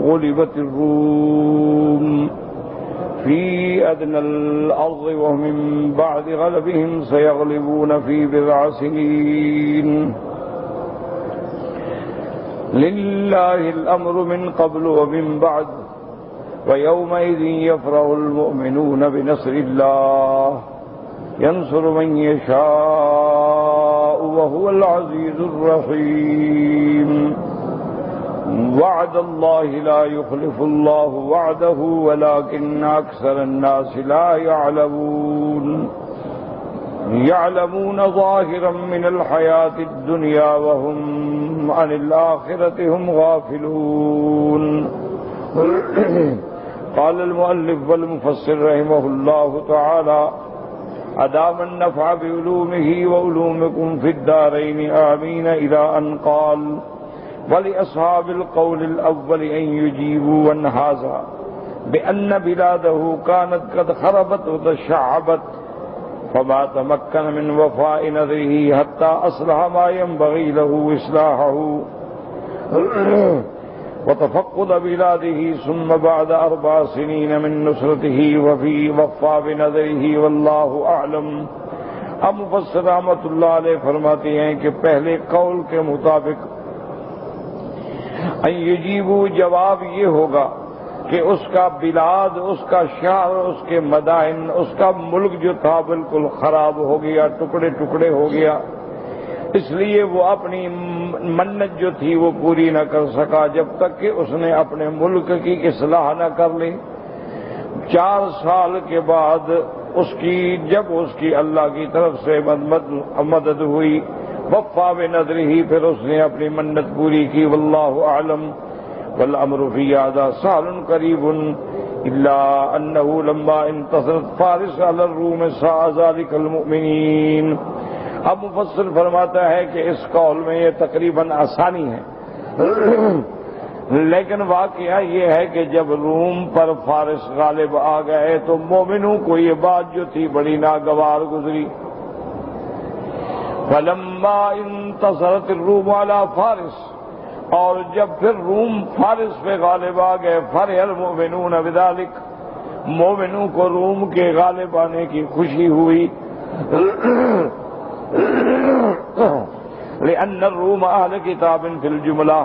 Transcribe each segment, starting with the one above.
غلبت الروم في أدنى الأرض وهم من بعد غلبهم سيغلبون في بضع سنين لله الأمر من قبل ومن بعد ويومئذ يفرح المؤمنون بنصر الله ينصر من يشاء وهو العزيز الرحيم وعد الله لا يخلف الله وعده ولكن أكثر الناس لا يعلمون ظاهرا من الحياة الدنيا وهم عن الآخرة هم غافلون. قال المؤلف والمفسر رحمه الله تعالى أدام النفع بعلومه وعلومكم في الدارين آمين إلى أن قال ولأصحاب القول الأول أن يجيبوا وانهازا بأن بلاده كانت قد خربت وتشعبت فما تمكن من وفاء نذره حتى أصلح ما ينبغي له إصلاحه وتفقد بلاده ثم بعد 4 سنين من نصرته وفي وفى بنذره والله أعلم. اب مفسر رحمۃ اللہ علیہ فرماتے ہیں کہ پہلے قول کے مطابق ان یجیبو جواب یہ ہوگا کہ اس کا بلاد، اس کا شہر، اس کے مدائن، اس کا ملک جو تھا بالکل خراب ہو گیا، ٹکڑے ٹکڑے ہو گیا، اس لیے وہ اپنی منت جو تھی وہ پوری نہ کر سکا جب تک کہ اس نے اپنے ملک کی اصلاح نہ کر لی. 4 سال کے بعد جب اس کی اللہ کی طرف سے مدد ہوئی، وفا بنذرہ، پھر اس نے اپنی منت پوری کی. واللہ اعلم والامر فی ھذا سہل قریب الا انه لما انتصرت فارس علی الروم ساء ذلك المؤمنین. اب مفسر فرماتا ہے کہ اس قول میں یہ تقریباً آسانی ہے، لیکن واقعہ یہ ہے کہ جب روم پر فارس غالب آ گئے تو مومنوں کو یہ بات جو تھی بڑی ناگوار گزری. فلما انتصرت الروم علی فارس، اور جب پھر روم فارس پہ غالب آ گئے، فرح المؤمنون بذلک، مومنوں کو روم کے غالب آنے کی خوشی ہوئی. لأن الروم اہل کتاب فی الجملہ،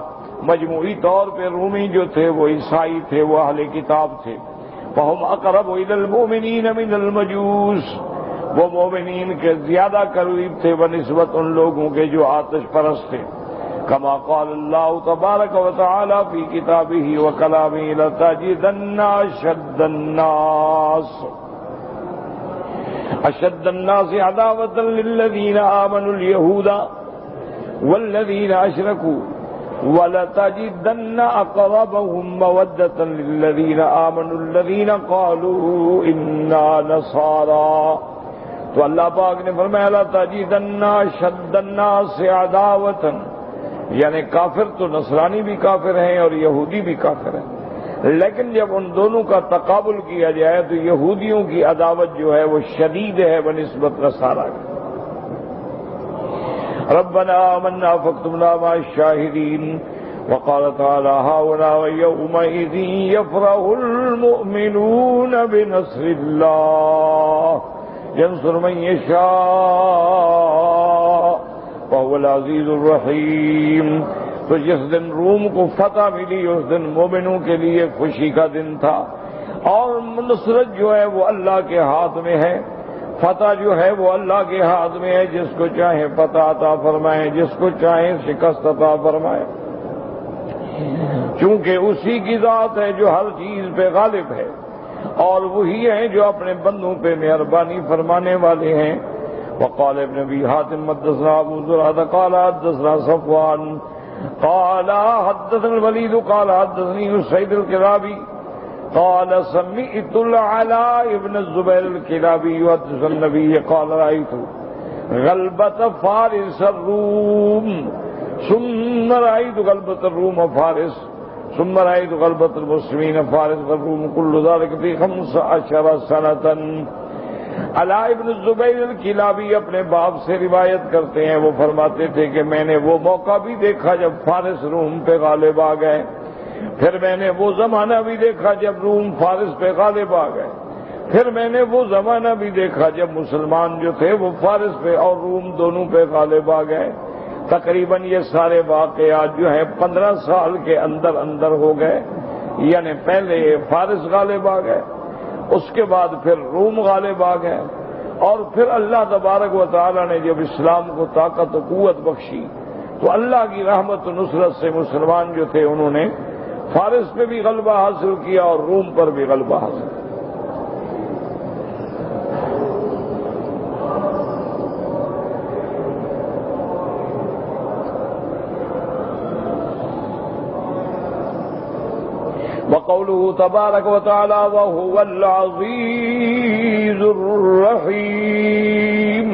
مجموعی طور پہ رومی جو تھے وہ عیسائی تھے، وہ اہل کتاب تھے. فہم اقرب الی المؤمنین من المجوس، وہ مومنین کے زیادہ قریب تھے بنسبت ان لوگوں کے جو آتش پرست تھے. کما قال اللہ تبارک و تعالی فی کتابہ و کلامہ لتجدن اشد الناس عداوة للذین آمنوا اليہود والذین اشرکوا وَلَتَجِدَنَّ أَقْرَبَهُمْ مَوَدَّةً لِلَّذِينَ آمَنُوا الَّذِينَ قَالُوا إِنَّا نَصَارَى. تو اللہ پاک نے فرمایا لَتَجِدَنَّ أَشَدَّ النَّاسِ عَدَاوَةً، یعنی کافر تو نصرانی بھی کافر ہیں اور یہودی بھی کافر ہیں، لیکن جب ان دونوں کا تقابل کیا جائے تو یہودیوں کی عداوت جو ہے وہ شدید ہے بنسبت نصارہ کی. ربنا آمنا فاكتبنا مع الشاهدين. وقال تعالى هاهنا ويومئذ يفرح المؤمنون بنصر الله ينصر من يشاء وهو العزيز الرحيم. تو جس دن روم کو فتح ملی اس دن مومنوں کے لیے خوشی کا دن تھا، اور نصرت جو ہے وہ اللہ کے ہاتھ میں ہے، فتح جو ہے وہ اللہ کے ہاتھ میں ہے. جس کو چاہے فتح عطا فرمائے، جس کو چاہے شکست عطا فرمائے، چونکہ اسی کی ذات ہے جو ہر چیز پہ غالب ہے، اور وہی ہے جو اپنے بندوں پہ مہربانی فرمانے والے ہیں. وقال ابن ابي حاتم حدثنا ابو زرعه قال حدثنا صفوان قال حدثنا الوليد قال حدثني سعيد الكلابي قال سمعت العلاء بن الزبير الكلابي يحدث النبي قال رأيت غلبة فارس الروم ثم رأيت غلبة الروم فارس ثم رأيت غلبة المسلمين فارس والروم كل ذلك في 15 سنة. علاء بن الزبیر الکلابی اپنے باپ سے روایت کرتے ہیں، وہ فرماتے تھے کہ میں نے وہ موقع بھی دیکھا جب فارس روم پہ غالب آ گئے. پھر میں نے وہ زمانہ بھی دیکھا جب روم فارس پہ غالب آ گئے، پھر میں نے وہ زمانہ بھی دیکھا جب مسلمان جو تھے وہ فارس پہ اور روم دونوں پہ غالب آ گئے۔ تقریباً یہ سارے واقعات جو ہیں 15 سال کے اندر اندر ہو گئے، یعنی پہلے فارس غالب آ گئے، اس کے بعد پھر روم غالب آ گئے، اور پھر اللہ تبارک و تعالی نے جب اسلام کو طاقت و قوت بخشی تو اللہ کی رحمت و نصرت سے مسلمان جو تھے انہوں نے فارس پہ بھی غلبہ حاصل کیا اور روم پر بھی غلبہ حاصل کیا۔ وقوله تبارك وتعالى وهو العزيز الرحيم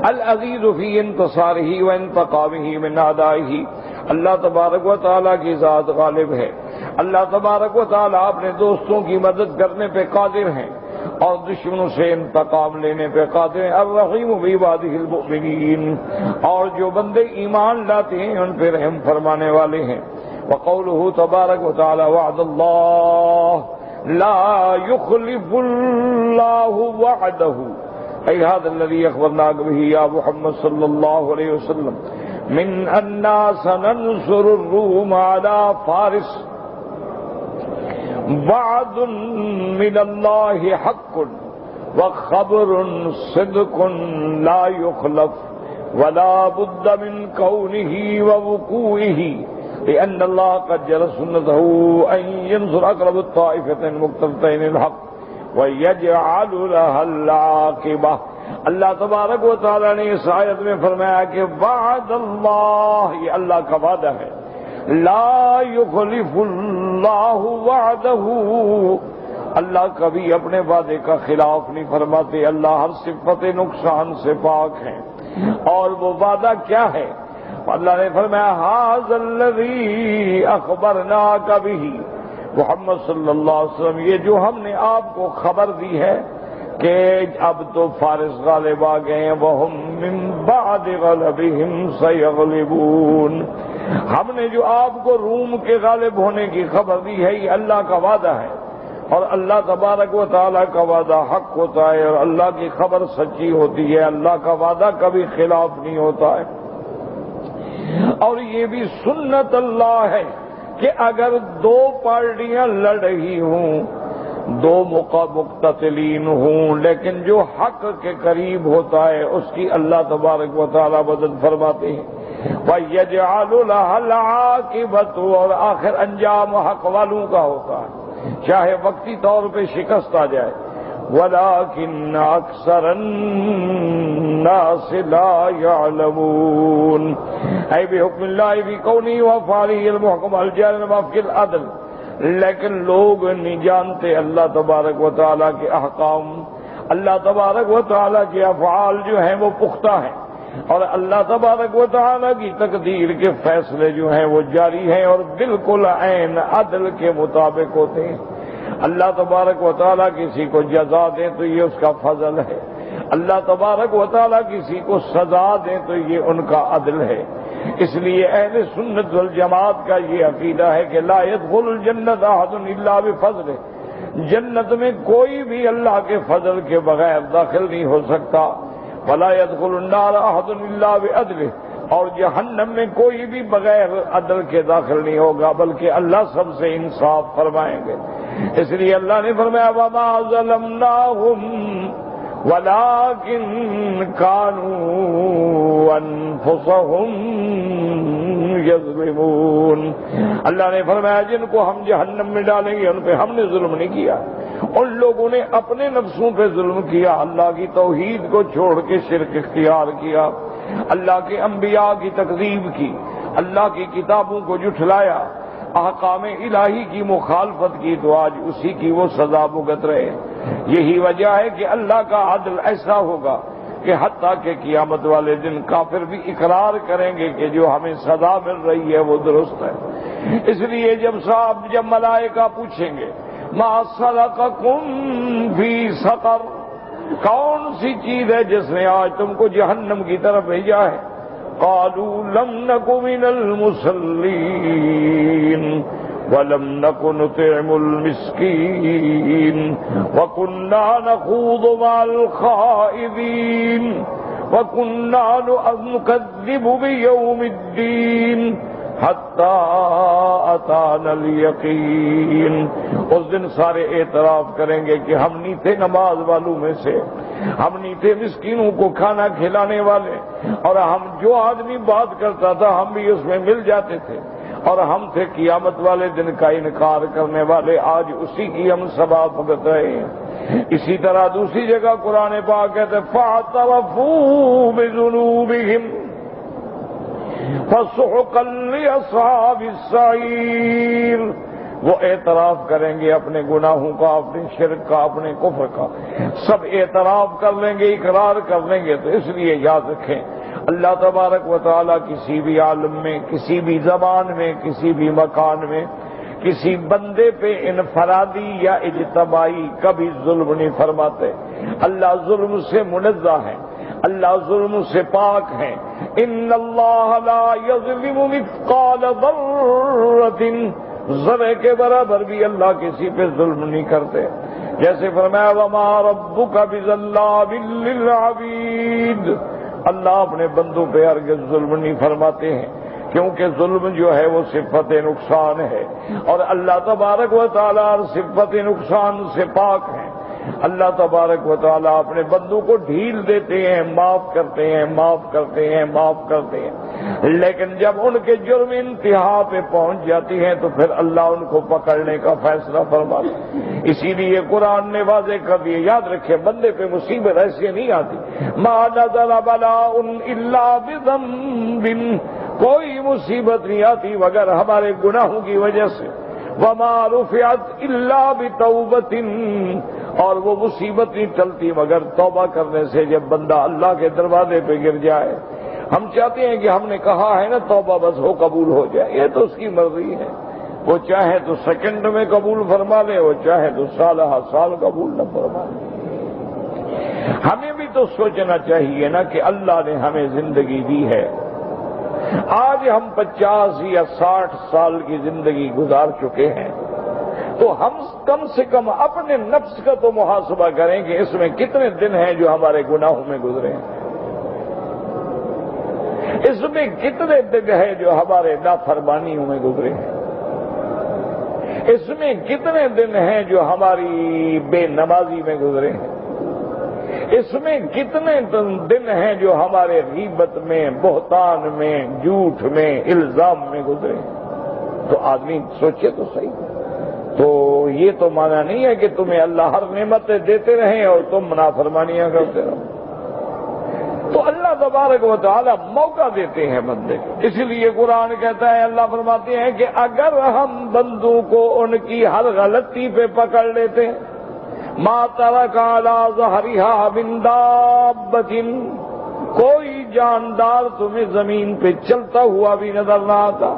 العزيز في انتصاره وانتقامه من اعدائه، اللہ تبارک و تعالیٰ کی ذات غالب ہے، اللہ تبارک و تعالیٰ اپنے دوستوں کی مدد کرنے پہ قادر ہیں اور دشمنوں سے انتقام لینے پہ قادر ہیں۔ الرحیم بعباده المؤمنین، اور جو بندے ایمان لاتے ہیں ان پہ رحم فرمانے والے ہیں۔ وقوله تبارک و تعالی وعد اللہ لا يخلف اللہ وعدہ ای هذا الذي اخبرناک به یا محمد صلی اللہ علیہ وسلم من انا سننصر الروم على فارس وعد من اللہ حق وخبر صدق لا يخلف ولا بد من كونه ووقوعه لأن الله قد جرى سنته أن ينصر أقرب الطائفتين المقتتلتين الحق ويجعل لها العاقبة۔ اللہ تبارک و تعالی نے اس آیت میں فرمایا کہ وعد اللہ، یہ اللہ کا وعدہ ہے، لا يخلف اللہ وعدہ، اللہ کبھی اپنے وعدے کا خلاف نہیں فرماتے، اللہ ہر صفت نقصان سے پاک ہیں۔ اور وہ وعدہ کیا ہے؟ اللہ نے فرمایا ھذا الذی اخبرناک بہ، محمد صلی اللہ علیہ وسلم یہ جو ہم نے آپ کو خبر دی ہے کہ اب تو فارس غالب آ گئے ہیں، وہم من بعد غلبہم سیغلبون، ہم نے جو آپ کو روم کے غالب ہونے کی خبر دی ہے یہ اللہ کا وعدہ ہے، اور اللہ تبارک و تعالیٰ کا وعدہ حق ہوتا ہے اور اللہ کی خبر سچی ہوتی ہے، اللہ کا وعدہ کبھی خلاف نہیں ہوتا ہے۔ اور یہ بھی سنت اللہ ہے کہ اگر دو پارٹیاں لڑ رہی ہوں، دو مقتتلین ہوں، لیکن جو حق کے قریب ہوتا ہے اس کی اللہ تبارک و تعالی مدد فرماتے ہیں۔ وَيَجْعَلُ لَهَا الْعَاقِبَةُ، اور آخر انجام حق والوں کا ہوتا ہے، چاہے وقتی طور پہ شکست آ جائے۔ وَلَكِنَّ أَكْثَرَ النَّاسِ لَا يَعْلَمُونَ اے بحکم اللہ فی کونہ وافعالہ المحکم الجار فی العدل، لیکن لوگ نہیں جانتے اللہ تبارک و تعالیٰ کے احکام، اللہ تبارک و تعالیٰ کے افعال جو ہیں وہ پختہ ہیں، اور اللہ تبارک و تعالیٰ کی تقدیر کے فیصلے جو ہیں وہ جاری ہیں اور بالکل عین عدل کے مطابق ہوتے ہیں۔ اللہ تبارک و تعالیٰ کسی کو جزا دیں تو یہ اس کا فضل ہے، اللہ تبارک و تعالیٰ کسی کو سزا دیں تو یہ ان کا عدل ہے۔ اس لیے اہل سنت والجماعت کا یہ عقیدہ ہے کہ لا يدخل الجنت احد الا بفضلہ، جنت میں کوئی بھی اللہ کے فضل کے بغیر داخل نہیں ہو سکتا۔ ولا يدخل النار احد الا بعدلہ، اور جہنم میں کوئی بھی بغیر عدل کے داخل نہیں ہوگا، بلکہ اللہ سب سے انصاف فرمائیں گے۔ اس لیے اللہ نے فرمایا وما ظلمناہم وَلَكِنْ كَانُوا أَنفُسَهُمْ يَظْلِمُونَ، اللہ نے فرمایا جن کو ہم جہنم میں ڈالیں گے ان پہ ہم نے ظلم نہیں کیا، ان لوگوں نے اپنے نفسوں پہ ظلم کیا، اللہ کی توحید کو چھوڑ کے شرک اختیار کیا، اللہ کے انبیاء کی تکذیب کی، اللہ کی کتابوں کو جھٹلایا، احکام الہی کی مخالفت کی، تو آج اسی کی وہ سزا بھگت رہے۔ یہی وجہ ہے کہ اللہ کا عدل ایسا ہوگا کہ حتیٰ کہ قیامت والے دن کافر بھی اقرار کریں گے کہ جو ہمیں سزا مل رہی ہے وہ درست ہے۔ اس لیے جب ملائکہ پوچھیں گے ما سلککم فی سقر، کون سی چیز ہے جس نے آج تم کو جہنم کی طرف بھیجا ہے؟ قالوا لم نك من المصلين وَلَمْ نَكُ نُطْعِمُ الْمِسْكِينَ وَكُنَّا نَخُوضُ مَعَ الْخَائِضِينَ وَكُنَّا نُكَذِّبُ بِيَوْمِ الدِّينِ حَتَّى أَتَانَا الْيَقِينُ۔ اس دن سارے اعتراف کریں گے کہ ہم نہیں تھے نماز والوں میں سے، ہم نہیں تھے مسکینوں کو کھانا کھلانے والے، اور ہم جو آدمی بات کرتا تھا ہم بھی اس میں مل جاتے تھے، اور ہم تھے قیامت والے دن کا انکار کرنے والے، آج اسی کی ہم سبا بھگت رہے ہیں۔ اسی طرح دوسری جگہ قرآن پاک کہتے فَاعْتَرَفُوا بِذُنُوبِهِمْ فَسُحْقًا لِّأَصْحَابِ السَّعِيرِ۔ وہ اعتراف کریں گے اپنے گناہوں کا، اپنے شرک کا، اپنے کفر کا، سب اعتراف کر لیں گے، اقرار کر لیں گے۔ تو اس لیے یاد رکھیں، اللہ تبارک و تعالی کسی بھی عالم میں، کسی بھی زبان میں، کسی بھی مکان میں کسی بندے پہ انفرادی یا اجتماعی کبھی ظلم نہیں فرماتے۔ اللہ ظلم سے منزہ ہے، اللہ ظلم سے پاک ہے۔ ان اللہ لا یظلم مثقال ذرۃ، ذرے کے برابر بھی اللہ کسی پہ ظلم نہیں کرتے۔ جیسے فرمایا وما ربک بظلام للعبید، اللہ اپنے بندوں پہ ہرگز ظلم نہیں فرماتے ہیں، کیونکہ ظلم جو ہے وہ صفت نقصان ہے، اور اللہ تبارک و تعالیٰ صفت نقصان سے پاک ہے۔ اللہ تبارک و تعالیٰ اپنے بندوں کو ڈھیل دیتے ہیں، معاف کرتے ہیں، معاف کرتے ہیں، معاف کرتے ہیں، لیکن جب ان کے جرم انتہا پہ پہنچ جاتی ہیں تو پھر اللہ ان کو پکڑنے کا فیصلہ فرماتا ہے۔ اسی لیے قرآن نے واضح کر دیا، یاد رکھے بندے پہ مصیبت ایسے نہیں آتی، ما نزل بلاء الا بذنب، کوئی مصیبت نہیں آتی مگر ہمارے گناہوں کی وجہ سے، وما رفعت الا بتوبۃ، اور وہ مصیبت نہیں ٹلتی مگر توبہ کرنے سے، جب بندہ اللہ کے دروازے پہ گر جائے۔ ہم چاہتے ہیں کہ ہم نے کہا ہے نا توبہ بس ہو قبول ہو جائے، یہ تو اس کی مرضی ہے، وہ چاہے تو سیکنڈ میں قبول فرما لے، وہ چاہے تو سال سال قبول نہ فرما لے۔ ہمیں بھی تو سوچنا چاہیے نا کہ اللہ نے ہمیں زندگی دی ہے، آج ہم 50 یا 60 سال کی زندگی گزار چکے ہیں، تو ہم کم سے کم اپنے نفس کا تو محاسبہ کریں کہ اس میں کتنے دن ہیں جو ہمارے گناہوں میں گزرے ہیں، اس میں کتنے دن ہیں جو ہمارے نافرمانیوں میں گزرے ہیں، اس میں کتنے دن ہیں جو ہماری بے نمازی میں گزرے ہیں، اس میں کتنے دن ہیں جو ہمارے غیبت میں، بہتان میں، جھوٹ میں، الزام میں گزرے ہیں۔ تو آدمی سوچے تو صحیح، تو یہ تو مانا نہیں ہے کہ تمہیں اللہ ہر نعمتیں دیتے رہیں اور تم نافرمانیاں کرتے رہو۔ تو اللہ تبارک و تعالی موقع دیتے ہیں بندے کو، اس لیے قرآن کہتا ہے، اللہ فرماتے ہیں کہ اگر ہم بندوں کو ان کی ہر غلطی پہ پکڑ لیتے ہیں، ما ترک علی ظہرہا من دابۃ، کوئی جاندار تمہیں زمین پہ چلتا ہوا بھی نظر نہ آتا۔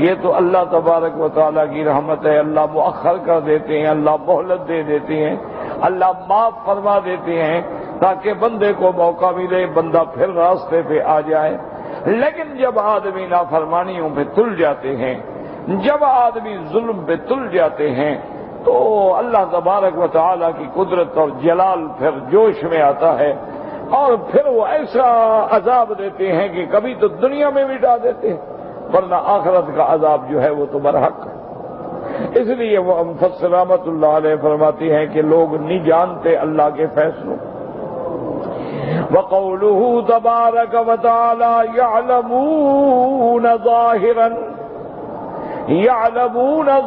یہ تو اللہ تبارک و تعالیٰ کی رحمت ہے، اللہ مؤخر کر دیتے ہیں، اللہ مہلت دے دیتے ہیں، اللہ معاف فرما دیتے ہیں تاکہ بندے کو موقع ملے، بندہ پھر راستے پہ آ جائے۔ لیکن جب آدمی نافرمانیوں پہ تل جاتے ہیں، جب آدمی ظلم پہ تل جاتے ہیں، تو اللہ تبارک و تعالیٰ کی قدرت اور جلال پھر جوش میں آتا ہے، اور پھر وہ ایسا عذاب دیتے ہیں کہ کبھی تو دنیا میں مٹا دیتے ہیں، ورنہ آخرت کا عذاب جو ہے وہ تو برحق ہے۔ اس لیے وہ مفسر رحمۃ اللہ علیہ فرماتی ہیں کہ لوگ نہیں جانتے اللہ کے فیصلوں۔ وَقَوْلُهُ تَبَارَكَ وَتَعَالَى يَعْلَمُونَ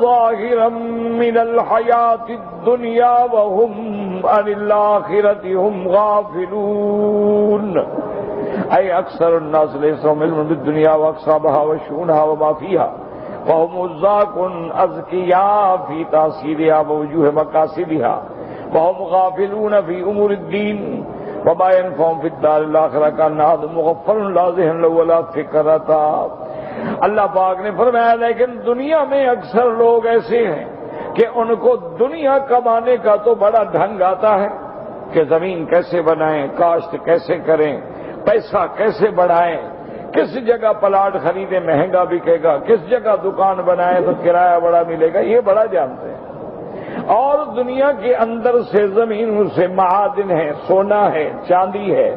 ظَاهِرًا مِنَ الْحَيَاةِ الدُّنْيَا وَهُمْ عَنِ الْآخِرَةِ هُمْ غَافِلُونَ، اے اکثر الناس لیس لهم علم بالدنیا واقسامها وشؤونها وما فيها وهم عزاق اذکیاء فی تحصیلها ووجوه مقاصدها وهم غافلون فی امور الدین وما ينفعهم في الدار الاخرہ كان هذا مغفل لا ذہن له ولا فکرتا۔ اللہ پاک نے فرمایا لیکن دنیا میں اکثر لوگ ایسے ہیں کہ ان کو دنیا کمانے کا تو بڑا ڈھنگ آتا ہے کہ زمین کیسے بنائیں، کاشت کیسے کریں، پیسہ کیسے بڑھائیں، کس جگہ پلاٹ خریدے مہنگا بکے گا، کس جگہ دکان بنائے تو کرایہ بڑا ملے گا، یہ بڑا جانتے ہیں۔ اور دنیا کے اندر سے زمین سے معادن ہے، سونا ہے، چاندی ہے،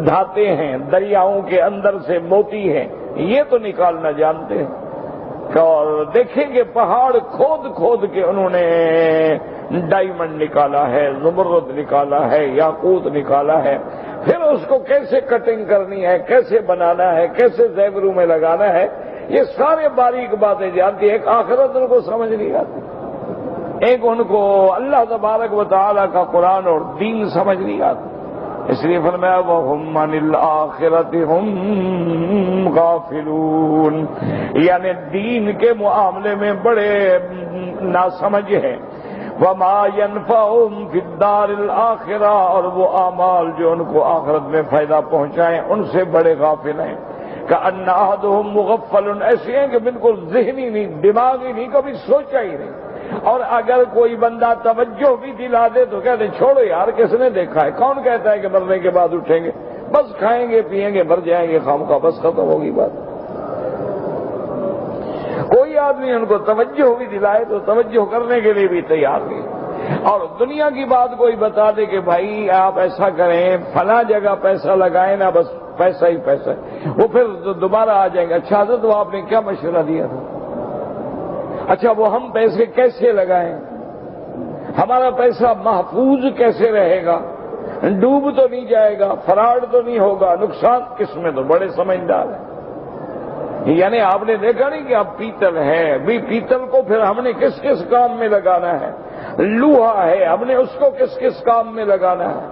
دھاتے ہیں، دریاؤں کے اندر سے موتی ہے، یہ تو نکالنا جانتے ہیں۔ اور دیکھیں گے پہاڑ کھود کھود کے انہوں نے ڈائمنڈ نکالا ہے، زمرد نکالا ہے، یاقوت نکالا ہے، پھر اس کو کیسے کٹنگ کرنی ہے، کیسے بنانا ہے، کیسے زیوروں میں لگانا ہے، یہ سارے باریک باتیں جانتی ہیں۔ ایک آخرت ان کو سمجھ نہیں آتی، ایک ان کو اللہ تبارک و تعالیٰ کا قرآن اور دین سمجھ نہیں آتا۔ اس لیے فرمایا وَهُمْ عَنِ الْآخِرَةِ هُمْ غَافِلُونَ، یعنی دین کے معاملے میں بڑے ناسمجھ ہیں۔ وَمَا يَنْفَعُهُمْ فِي الدَّارِ الْآخِرَةِ، اور وہ اعمال جو ان کو آخرت میں فائدہ پہنچائیں ان سے بڑے غافل ہیں۔ كَأَنَّ أَحَدُهُمْ مُغَفَّلٌ، ایسے ہیں کہ بالکل ذہنی نہیں، دماغی نہیں، کبھی سوچا ہی نہیں۔ اور اگر کوئی بندہ توجہ بھی دلا دے تو کہتے چھوڑو یار، کس نے دیکھا ہے، کون کہتا ہے کہ مرنے کے بعد اٹھیں گے، بس کھائیں گے پیئیں گے مر جائیں گے خامخواہ، بس ختم ہوگی بات۔ کوئی آدمی ان کو توجہ بھی دلائے تو توجہ کرنے کے لیے بھی تیار نہیں۔ اور دنیا کی بات کوئی بتا دے کہ بھائی آپ ایسا کریں، فلاں جگہ پیسہ لگائیں نا، بس پیسہ ہی پیسہ، وہ پھر دوبارہ آ جائیں گے، اچھا حضرت وہ آپ نے کیا مشورہ دیا تھا، اچھا وہ ہم پیسے کیسے لگائیں، ہمارا پیسہ محفوظ کیسے رہے گا، ڈوب تو نہیں جائے گا، فراڈ تو نہیں ہوگا، نقصان کس میں، تو بڑے سمجھدار ہیں۔ یعنی آپ نے دیکھا نہیں کہ اب پیتل ہے، بھی پیتل کو پھر ہم نے کس کس کام میں لگانا ہے، لوہا ہے ہم نے اس کو کس کس کام میں لگانا ہے،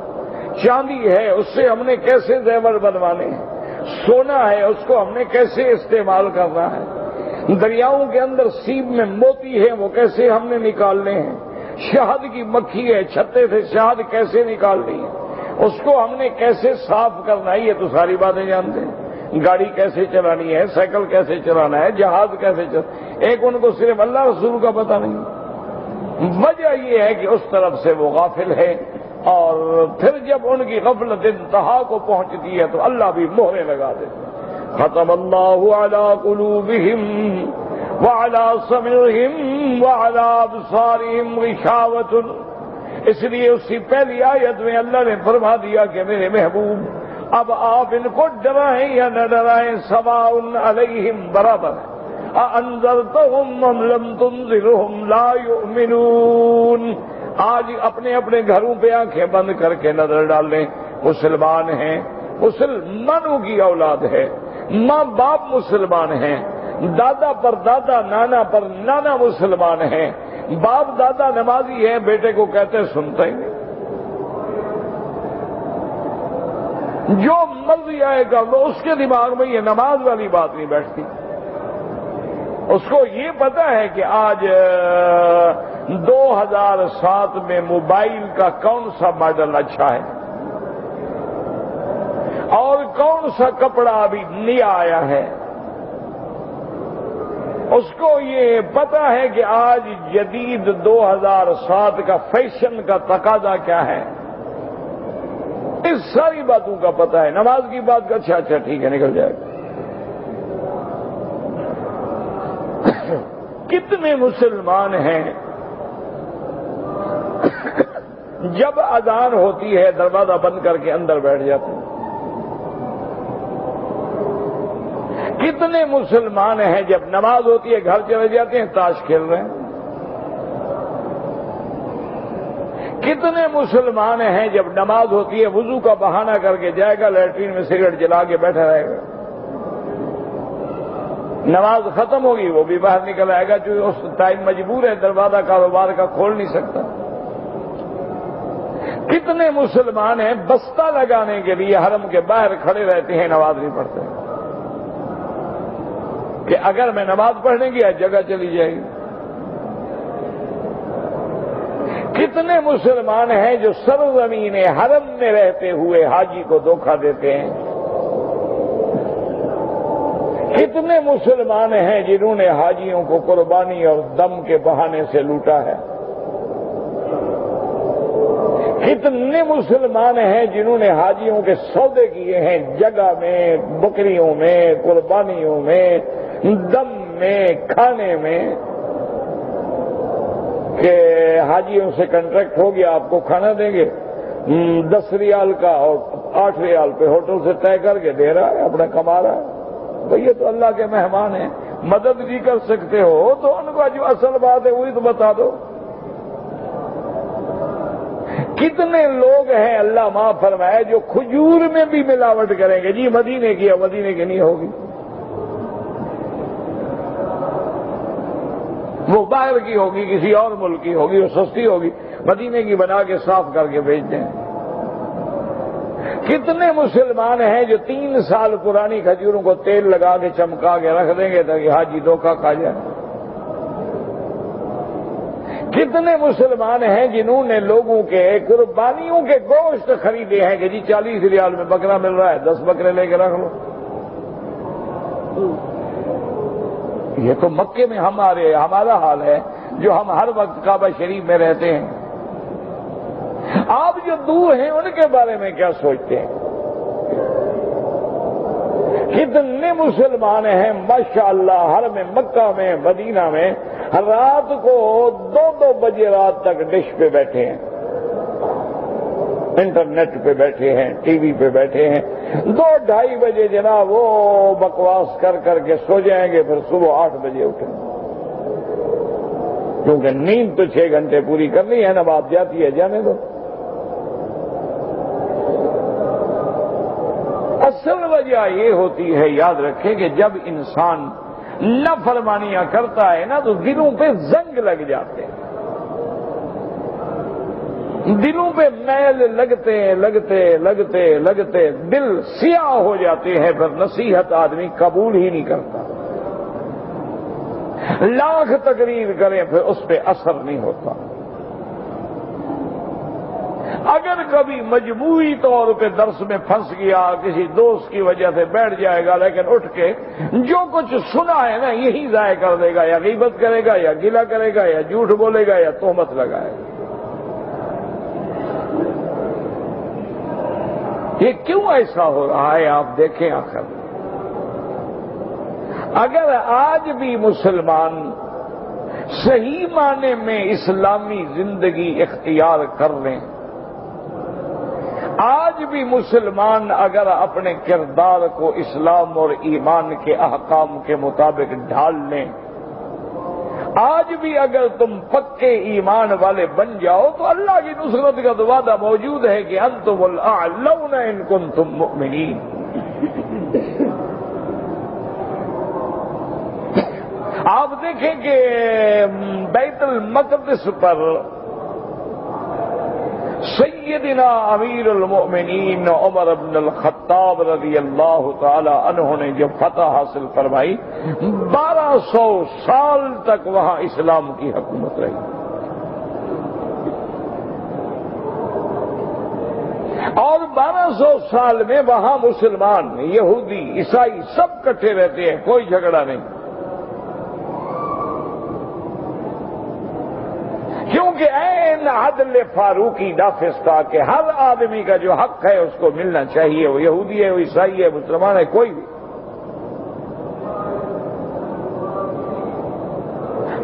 چاندی ہے اس سے ہم نے کیسے زیور بنوانے ہیں، سونا ہے اس کو ہم نے کیسے استعمال کرنا ہے، دریاؤں کے اندر سیب میں موتی ہے وہ کیسے ہم نے نکالنے ہیں، شہد کی مکھی ہے چھتے سے شہد کیسے نکالنی ہے، اس کو ہم نے کیسے صاف کرنا ہے، یہ تو ساری باتیں جانتے ہیں۔ گاڑی کیسے چلانی ہے، سائیکل کیسے چلانا ہے، جہاز کیسے ایک ان کو صرف اللہ رسول کا پتہ نہیں۔ وجہ یہ ہے کہ اس طرف سے وہ غافل ہے، اور پھر جب ان کی غفلت انتہا کو پہنچتی ہے تو اللہ بھی مہریں لگا دیتے ہیں۔ ختم اللہ علی قلوبہم وعلی سمعہم وعلی ابصارہم غشاوۃ، اس لیے اسی پہلی آیت میں اللہ نے فرما دیا کہ میرے محبوب اب آپ ان کو ڈرائیں یا نہ ڈرائیں سواء علیہم، برابر ہے، اانذرتہم ام لم تنذرہم لا یؤمنون۔ آج اپنے اپنے گھروں پہ آنکھیں بند کر کے نظر ڈال لیں، مسلمان ہیں، مسلمانوں کی اولاد ہے، ماں باپ مسلمان ہیں، دادا پر دادا نانا پر نانا مسلمان ہیں، باپ دادا نمازی ہیں، بیٹے کو کہتے سنتا ہی نہیں، جو مرضی آئے گا وہ اس کے دماغ میں یہ نماز والی بات نہیں بیٹھتی۔ اس کو یہ پتا ہے کہ آج 2007 میں موبائل کا کون سا ماڈل اچھا ہے اور کون سا کپڑا ابھی نیا آیا ہے، اس کو یہ پتا ہے کہ آج جدید 2007 کا فیشن کا تقاضا کیا ہے، اس ساری باتوں کا پتا ہے۔ نماز کی بات کا اچھا ٹھیک ہے نکل جائے گا۔ کتنے مسلمان ہیں جب اذان ہوتی ہے دروازہ بند کر کے اندر بیٹھ جاتے ہیں، کتنے مسلمان ہیں جب نماز ہوتی ہے گھر چلے جاتے ہیں تاش کھیل رہے ہیں، کتنے مسلمان ہیں جب نماز ہوتی ہے وضو کا بہانہ کر کے جائے گا لیٹرین میں سگریٹ جلا کے بیٹھا رہے گا، نماز ختم ہوگی وہ بھی باہر نکل آئے گا چونکہ اس ٹائم مجبور ہے، دروازہ کاروبار کا کھول نہیں سکتا۔ کتنے مسلمان ہیں بستہ لگانے کے لیے حرم کے باہر کھڑے رہتے ہیں، نماز نہیں پڑھتے کہ اگر میں نماز پڑھنے گیا جگہ چلی جائے گی۔ کتنے مسلمان ہیں جو سرزمین حرم میں رہتے ہوئے حاجی کو دھوکہ دیتے ہیں، کتنے مسلمان ہیں جنہوں نے حاجیوں کو قربانی اور دم کے بہانے سے لوٹا ہے، کتنے مسلمان ہیں جنہوں نے حاجیوں کے سودے کیے ہیں، جگہ میں، بکریوں میں، قربانیوں میں، دم میں، کھانے میں، کہ حاجیوں سے کنٹریکٹ ہو گیا آپ کو کھانا دیں گے 10 ریال کا اور 8 ریال پہ ہوٹل سے طے کر کے دے رہا ہے، اپنا کما رہا ہے۔ تو یہ تو اللہ کے مہمان ہیں، مدد بھی کر سکتے ہو تو ان کو جو اصل بات ہے وہی تو بتا دو۔ کتنے لوگ ہیں اللہ معاف فرمائے جو کھجور میں بھی ملاوٹ کریں گے، جی مدینے کی ہے، مدینے کی نہیں ہوگی، وہ باہر کی ہوگی، کسی اور ملک کی ہوگی، وہ سستی ہوگی، مدینے کی بنا کے صاف کر کے بیچ دیں۔ کتنے مسلمان ہیں جو 3 سال پرانی کھجوروں کو تیل لگا کے چمکا کے رکھ دیں گے تاکہ حاجی دھوکہ کھا جائے۔ کتنے مسلمان ہیں جنہوں نے لوگوں کے قربانیوں کے گوشت خریدے ہیں کہ جی 40 ریال میں بکرا مل رہا ہے، 10 بکرے لے کے رکھ لو۔ یہ تو مکے میں ہمارا حال ہے جو ہم ہر وقت کعبہ شریف میں رہتے ہیں۔ آپ جو دور ہیں ان کے بارے میں کیا سوچتے ہیں؟ کتنے مسلمان ہیں ماشاءاللہ حرم مکہ میں، مدینہ میں، رات کو 2 بجے رات تک ڈش پہ بیٹھے ہیں، انٹرنیٹ پہ بیٹھے ہیں، ٹی وی پہ بیٹھے ہیں، 2-2:30 بجے جناب وہ بکواس کر کے سو جائیں گے، پھر صبح 8 بجے اٹھیں، کیونکہ نیند تو 6 گھنٹے پوری کرنی ہے نا، بات جاتی ہے جانے دو۔ اصل وجہ یہ ہوتی ہے، یاد رکھیں کہ جب انسان نافرمانیاں کرتا ہے نا تو دلوں پہ زنگ لگ جاتے ہیں، دلوں پہ میل لگتے دل سیاہ ہو جاتے ہیں، پھر نصیحت آدمی قبول ہی نہیں کرتا، لاکھ تقریر کریں پھر اس پہ اثر نہیں ہوتا۔ اگر کبھی مجموعی طور پہ درس میں پھنس گیا، کسی دوست کی وجہ سے بیٹھ جائے گا، لیکن اٹھ کے جو کچھ سنا ہے نا یہی ضائع کر دے گا، یا غیبت کرے گا، یا گلہ کرے گا، یا جھوٹ بولے گا، یا تہمت لگائے گا۔ یہ کیوں ایسا ہو رہا ہے آپ دیکھیں آخر۔ اگر آج بھی مسلمان صحیح معنی میں اسلامی زندگی اختیار کر لیں، آج بھی مسلمان اگر اپنے کردار کو اسلام اور ایمان کے احکام کے مطابق ڈھال لیں، آج بھی اگر تم پکے ایمان والے بن جاؤ تو اللہ کی نصرت کا تو وعدہ موجود ہے کہ انتم الاعلون ان کنتم مؤمنین۔ آپ دیکھیں کہ بیت المقدس پر سیدنا امیر المؤمنین عمر بن الخطاب رضی اللہ تعالی عنہ نے جب فتح حاصل فرمائی، 1200 سال تک وہاں اسلام کی حکومت رہی، اور 1200 سال میں وہاں مسلمان، یہودی، عیسائی سب کٹھے رہتے ہیں، کوئی جھگڑا نہیں، کیونکہ عین عدل فاروقی نافذ تھا کہ ہر آدمی کا جو حق ہے اس کو ملنا چاہیے، وہ یہودی ہے، وہ عیسائی ہے، مسلمان ہے، کوئی بھی۔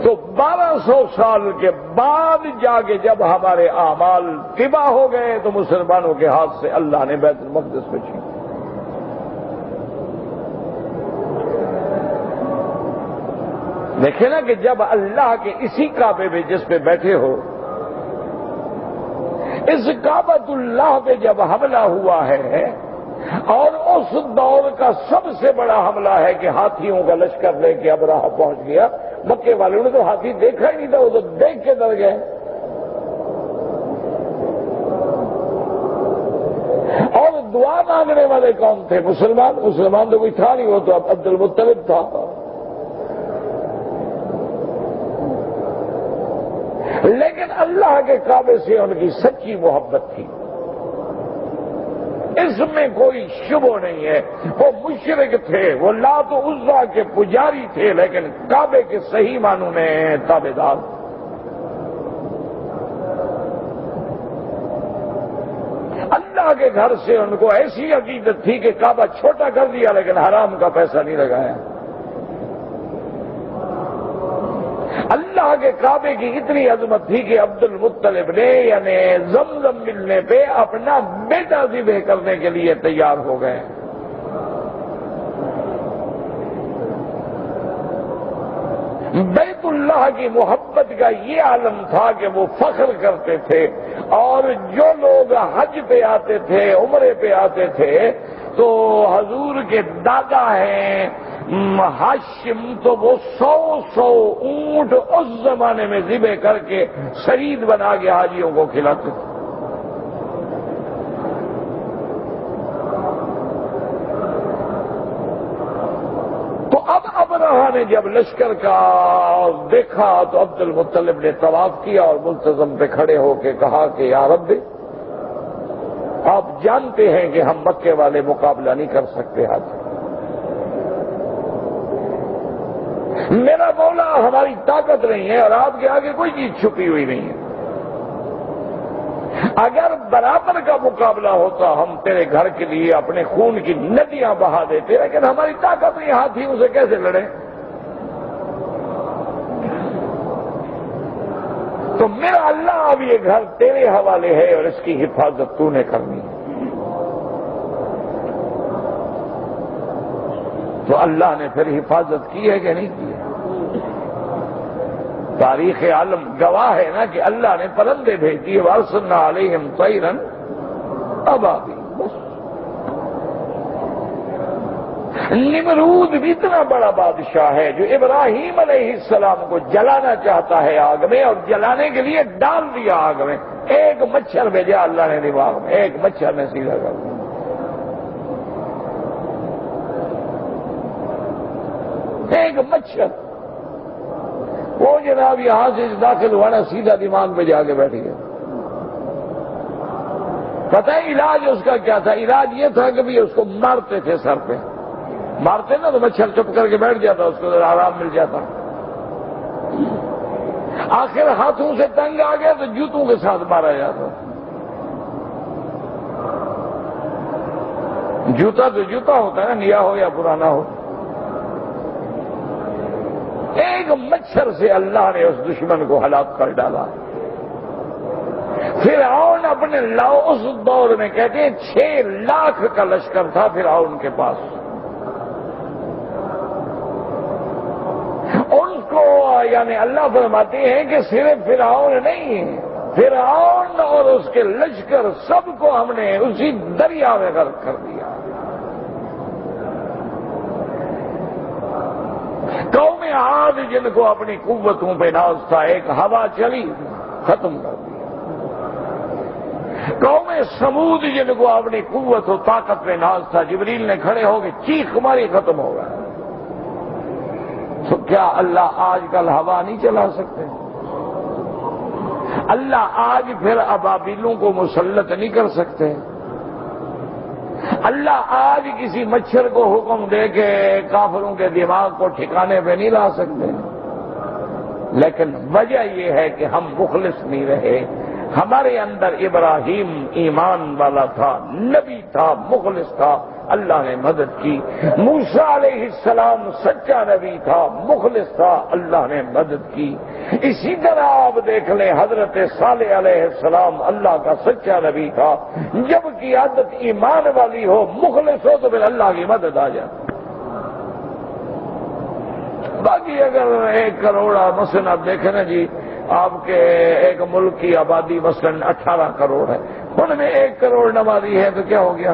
تو 1200 سال کے بعد جا کے جب ہمارے اعمال تباہ ہو گئے تو مسلمانوں کے ہاتھ سے اللہ نے بیت المقدس کو چھین۔ دیکھیں نا کہ جب اللہ کے اسی کعبے میں جس پہ بیٹھے ہو، اس کعبۃ اللہ پہ جب حملہ ہوا ہے، اور اس دور کا سب سے بڑا حملہ ہے کہ ہاتھیوں کا لشکر لے کے ابراہ پہنچ گیا، مکے والوں نے تو ہاتھی دیکھا ہی نہیں تھا، وہ تو دیکھ کے ڈر گئے، اور دعا مانگنے والے کون تھے؟ مسلمان تو کوئی تھا نہیں، وہ تو اب عبد المطلب تھا۔ لیکن اللہ کے کعبے سے ان کی سچی محبت تھی، اس میں کوئی شبہ نہیں ہے۔ وہ مشرک تھے، وہ لات و عزا کے پجاری تھے، لیکن کعبے کے صحیح معنوں میں تابعدار۔ اللہ کے گھر سے ان کو ایسی عقیدت تھی کہ کعبہ چھوٹا کر دیا لیکن حرام کا پیسہ نہیں لگایا. اللہ کے کعبے کی اتنی عظمت تھی کہ عبد المطلب نے یعنی زمزم ملنے پہ اپنا بیٹا ذبح کرنے کے لیے تیار ہو گئے. بیت اللہ کی محبت کا یہ عالم تھا کہ وہ فخر کرتے تھے، اور جو لوگ حج پہ آتے تھے، عمرے پہ آتے تھے، تو حضور کے دادا ہیں ہاشم، تو وہ 100 اونٹ اس زمانے میں ذبح کر کے شہید بنا کے حاجیوں کو کھلاتے تھے. تو اب ابرہہ نے جب لشکر کا دیکھا تو عبد المطلب نے طواف کیا اور ملتزم پہ کھڑے ہو کے کہا کہ یا رب، آپ جانتے ہیں کہ ہم مکے والے مقابلہ نہیں کر سکتے. آج میرا مولا ہماری طاقت نہیں ہے اور آپ کے آگے کوئی چیز چھپی ہوئی نہیں ہے. اگر برابر کا مقابلہ ہوتا ہم تیرے گھر کے لیے اپنے خون کی ندیاں بہا دیتے، لیکن ہماری طاقت نہیں، ہاتھی اسے کیسے لڑے؟ تو میرا اللہ اب یہ گھر تیرے حوالے ہے اور اس کی حفاظت تو نے کرنی ہے. تو اللہ نے پھر حفاظت کی ہے کہ نہیں کی ہے؟ تاریخ عالم گواہ ہے نا کہ اللہ نے پرندے بھیج دیے، وارسلنا علیہم طیرا ابابیل. نمرود بھی اتنا بڑا بادشاہ ہے جو ابراہیم علیہ السلام کو جلانا چاہتا ہے آگ میں، اور جلانے کے لیے ڈال دیا آگ میں. ایک مچھر بھیجا اللہ نے دماغ میں، ایک مچھر نے سیدھا کر دیا. ایک مچھر، وہ جناب یہاں سے داخل ہوا نا، سیدھا دماغ میں جا کے بیٹھ گیا. پتہ ہے علاج اس کا کیا تھا؟ علاج یہ تھا کہ بھی اس کو مارتے تھے، سر پہ مارتے نا تو مچھر چپ کر کے بیٹھ جاتا، اس کو آرام مل جاتا. آخر ہاتھوں سے تنگ آ گیا تو جوتوں کے ساتھ مارا جاتا. جوتا تو جوتا ہوتا ہے نا، نیا ہو یا پرانا ہو. ایک مچھر سے اللہ نے اس دشمن کو ہلاک کر ڈالا. فرعون اپنے اس دور میں کہتے ہیں 6 لاکھ کا لشکر تھا فرعون کے پاس. ان کو یعنی اللہ فرماتے ہیں کہ صرف فرعون نہیں، فرعون اور اس کے لشکر سب کو ہم نے اسی دریا میں غرق کر دیا. قوم عاد جن کو اپنی قوتوں پہ ناز تھا، ایک ہوا چلی ختم کر دیا. قوم سمود جن کو اپنی قوت و طاقت پہ ناز تھا، جبریل نے کھڑے ہو کے چیخ ماری، ختم ہو گیا. تو کیا اللہ آج کل ہوا نہیں چلا سکتے؟ اللہ آج پھر ابابیلوں کو مسلط نہیں کر سکتے؟ اللہ آج کسی مچھر کو حکم دے کے کافروں کے دماغ کو ٹھکانے پہ نہیں لا سکتے؟ لیکن وجہ یہ ہے کہ ہم مخلص نہیں رہے. ہمارے اندر ابراہیم ایمان والا تھا، نبی تھا، مخلص تھا، اللہ نے مدد کی. موسیٰ علیہ السلام سچا نبی تھا، مخلص تھا، اللہ نے مدد کی. اسی طرح آپ دیکھ لیں حضرت صالح علیہ السلام اللہ کا سچا نبی تھا. جب قیادت ایمان والی ہو، مخلص ہو، تو پھر اللہ کی مدد آ جاتی. باقی اگر 1 کروڑ مثلا آپ دیکھیں نا جی، آپ کے ایک ملک کی آبادی مثلا 18 کروڑ ہے، ان میں 1 کروڑ نمازی ہے تو کیا ہو گیا؟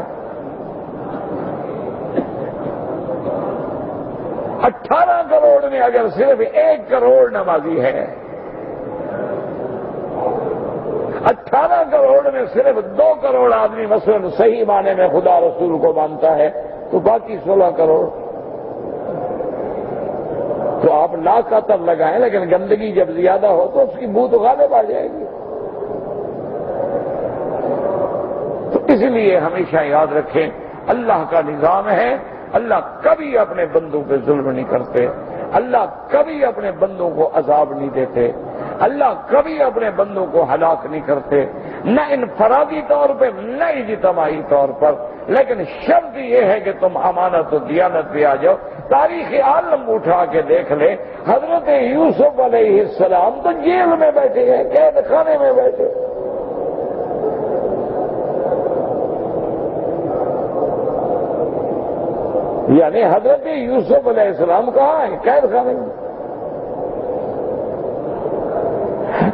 18 کروڑ میں اگر صرف 1 کروڑ نمازی ہے، 18 کروڑ میں صرف 2 کروڑ آدمی مثلا صحیح معنی میں خدا رسول کو مانتا ہے، تو باقی 16 کروڑ تو آپ لاکھاطر لگائیں، لیکن گندگی جب زیادہ ہو تو اس کی بو تو غالب آ جائے گی. تو اس لیے ہمیشہ یاد رکھیں اللہ کا نظام ہے. اللہ کبھی اپنے بندوں پہ ظلم نہیں کرتے، اللہ کبھی اپنے بندوں کو عذاب نہیں دیتے، اللہ کبھی اپنے بندوں کو ہلاک نہیں کرتے. نہ انفرادی طور پہ نہ اجتماعی طور پر، لیکن شرط یہ ہے کہ تم امانت و دیانت پہ آ جاؤ۔ تاریخ عالم اٹھا کے دیکھ لے، حضرت یوسف علیہ السلام تو جیل میں بیٹھے ہیں، قید خانے میں بیٹھے، یعنی حضرت یوسف علیہ السلام کہاں ہیں؟ قید خانے میں۔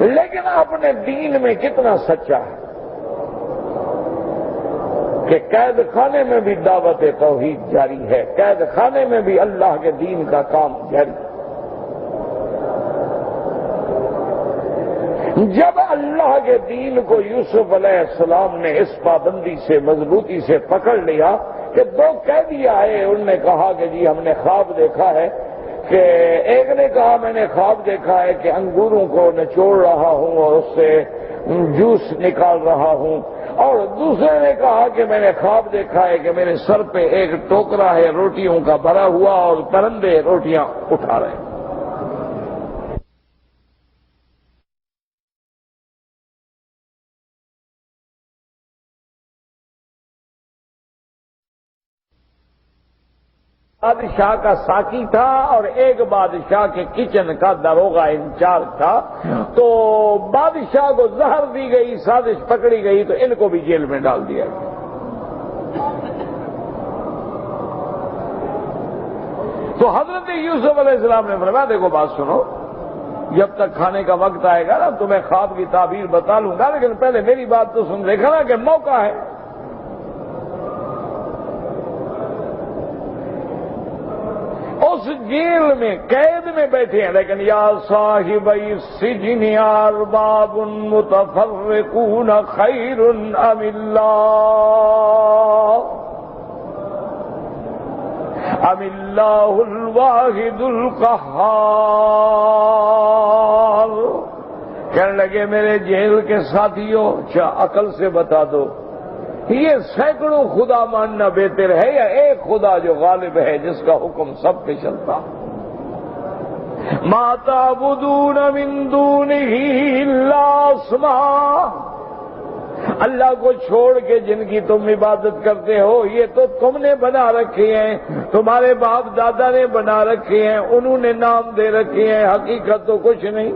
لیکن اپنے دین میں کتنا سچا ہے کہ قید خانے میں بھی دعوت توحید جاری ہے، قید خانے میں بھی اللہ کے دین کا کام جاری ہے۔ جب اللہ کے دین کو یوسف علیہ السلام نے اس پابندی سے مضبوطی سے پکڑ لیا کہ دو قیدی آئے، انہوں نے کہا کہ جی ہم نے خواب دیکھا ہے، کہ ایک نے کہا میں نے خواب دیکھا ہے کہ انگوروں کو نچوڑ رہا ہوں اور اس سے جوس نکال رہا ہوں، اور دوسرے نے کہا کہ میں نے خواب دیکھا ہے کہ میرے سر پہ ایک ٹوکرا ہے روٹیوں کا بھرا ہوا اور پرندے روٹیاں اٹھا رہے ہیں۔ بادشاہ کا ساقی تھا اور ایک بادشاہ کے کچن کا داروغہ انچارج تھا، تو بادشاہ کو زہر دی گئی، سازش پکڑی گئی تو ان کو بھی جیل میں ڈال دیا گیا۔ تو حضرت یوسف علیہ السلام نے فرمایا دیکھو بات سنو، جب تک کھانے کا وقت آئے گا نا تمہیں خواب کی تعبیر بتا لوں گا، لیکن پہلے میری بات تو سن، دیکھا نا کہ موقع ہے۔ اس جیل میں قید میں بیٹھے ہیں، لیکن یا صاحبی السجن ارباب متفرقون خیر ام اللہ الواحد القہار۔ کہنے لگے میرے جیل کے ساتھیوں، عقل سے بتا دو یہ سینکڑوں خدا ماننا بہتر ہے یا ایک خدا جو غالب ہے جس کا حکم سب پہ چلتا؟ ما تعبدون من دونہ الا اسماء، اللہ کو چھوڑ کے جن کی تم عبادت کرتے ہو یہ تو تم نے بنا رکھے ہیں، تمہارے باپ دادا نے بنا رکھے ہیں، انہوں نے نام دے رکھے ہیں، حقیقت تو کچھ نہیں۔